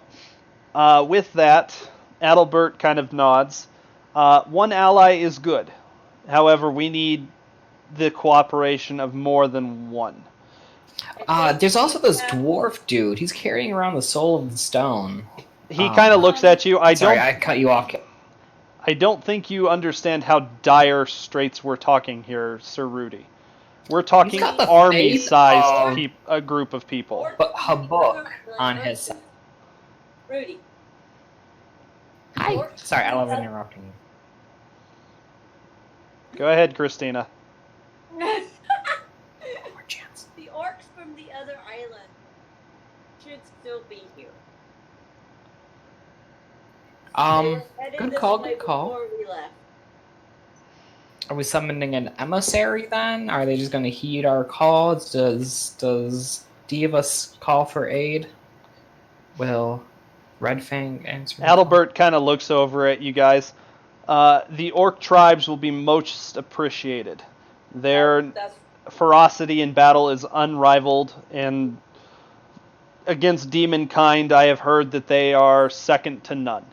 with that, Adalbert kind of nods. One ally is good. However, we need the cooperation of more than one. There's also this dwarf dude. He's carrying around the soul of the stone. He kind of looks at you. Sorry, I cut you off. I don't think you understand how dire straits we're talking here, Sir Rudy. We're talking He's got the army-sized face a group of people. But Habuk on his side. Rudy. Hi. Sorry, I love interrupting you. Go ahead, Christina. More chance. The orcs from the other island should still be here. They were headed Good this call, way good call. before we left. Are we summoning an emissary then? Are they just going to heed our calls? Does Divas call for aid? Will Red Fang answer? Adalbert kind of looks over at you guys. The orc tribes will be most appreciated. Their That's ferocity in battle is unrivaled, and against demon kind, I have heard that they are second to none.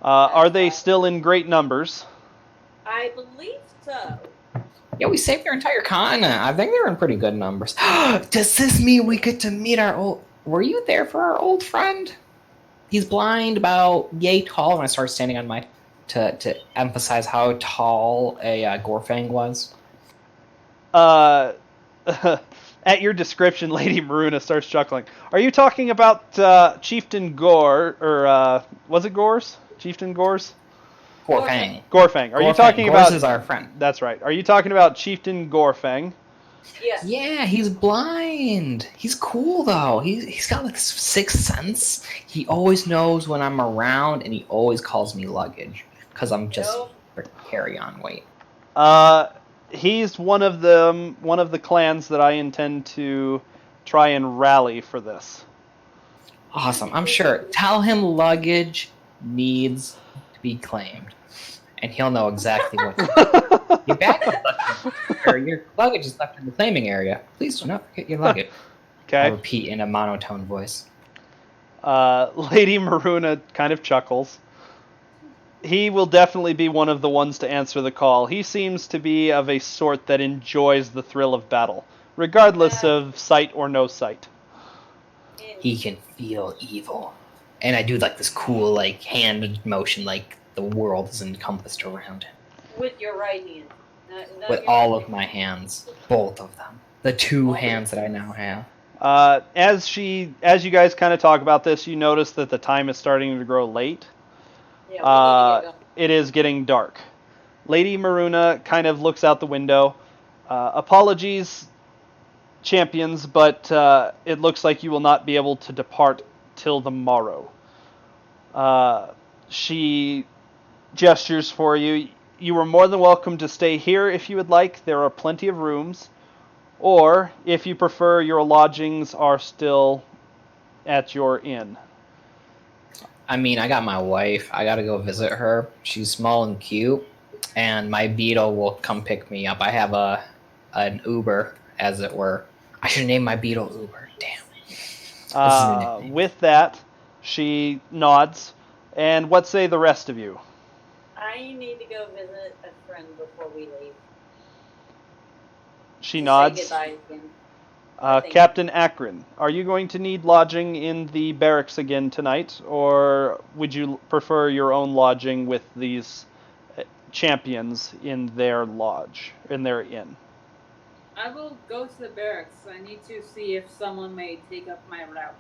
Are they still in great numbers? I believe so. Yeah, we saved their entire continent. I think they're in pretty good numbers. Does this mean we get to meet our old... Were you there for our old friend? He's blind, about yay tall, and I started standing on my... To emphasize how tall a Gorfang was. At your description, Lady Maruna starts chuckling. Are you talking about Chieftain Gore, or was it Gores? Chieftain Gores? Gorfang. Gorfang. Are you Gorfang. talking Gores about... is our friend. That's right. Are you talking about Chieftain Gorfang? Yes. Yeah, he's blind. He's cool though. He's got like sixth sense. He always knows when I'm around, and he always calls me luggage because I'm just carry on weight. He's one of the clans that I intend to try and rally for this. Awesome. I'm sure. Tell him luggage needs to be claimed, and he'll know exactly what to do. Your bag is left or your luggage is left in the claiming area. Please do not forget your luggage. I Okay. repeat in a monotone voice. Lady Maruna kind of chuckles. He will definitely be one of the ones to answer the call. He seems to be of a sort that enjoys the thrill of battle, regardless of sight or no sight. He can feel evil. And I do like this cool like hand motion like the world is encompassed around him. With your right hand. Not With your all left of my hands. Both of them. The two hands that I now have. As you guys kind of talk about this, you notice that the time is starting to grow late. hand. Yeah, we need to get going. It is getting dark. Lady Maruna kind of looks out the window. Apologies, champions, but it looks like you will not be able to depart till the morrow. She gestures for you. You are more than welcome to stay here if you would like. There are plenty of rooms. Or, if you prefer, your lodgings are still at your inn. I mean, I got my wife. I gotta go visit her. She's small and cute. And my beetle will come pick me up. I have an Uber, as it were. I should name my beetle Uber. Damn. With that, she nods. And what say the rest of you? I need to go visit a friend before we leave. She Say nods. goodbye again. Thank you. Captain Akron, are you going to need lodging in the barracks again tonight, or would you prefer your own lodging with these champions in their lodge, in their inn? I will go to the barracks. I need to see if someone may take up my route.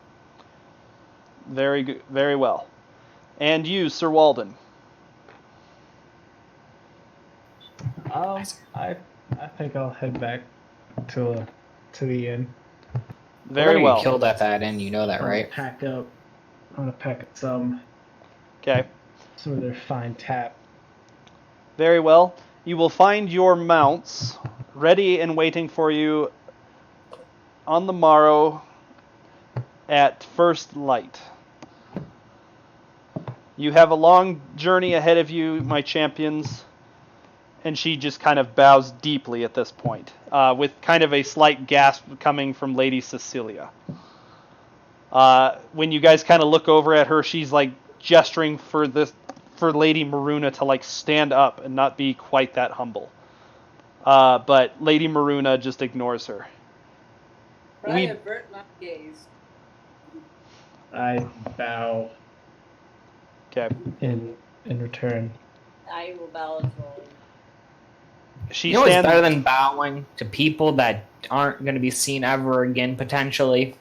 Very good, very well. And you, Sir Walden? I think I'll head back to the inn. Very You well. killed at that inn, you know that, right? Pack up. I'm gonna pack up some Okay. of their fine tap. Very well. You will find your mounts ready and waiting for you on the morrow at first light. You have a long journey ahead of you, my champions. And she just kind of bows deeply at this point, with kind of a slight gasp coming from Lady Cecilia. When you guys kind of look over at her, she's like gesturing for Lady Maruna to like stand up and not be quite that humble. But Lady Maruna just ignores her. But I We- avert my gaze. I bow Okay. in return. I will bow as well. She You know what's stands. better than bowing to people that aren't going to be seen ever again, potentially?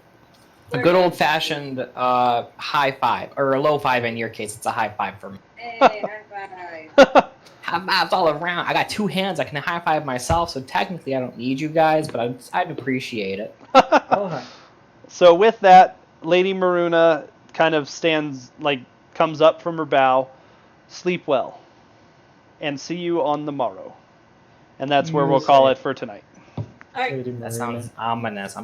A good old-fashioned high five, or a low five in your case. It's a high five for me. Hey, high five. High fives all around. I got two hands. I can high five myself, so technically I don't need you guys, but I'd appreciate it. Oh, hi. So with that, Lady Maruna kind of comes up from her bow. Sleep well, and see you on the morrow. And that's where we'll call it for tonight. All right. Lady That Marina. sounds ominous. I'm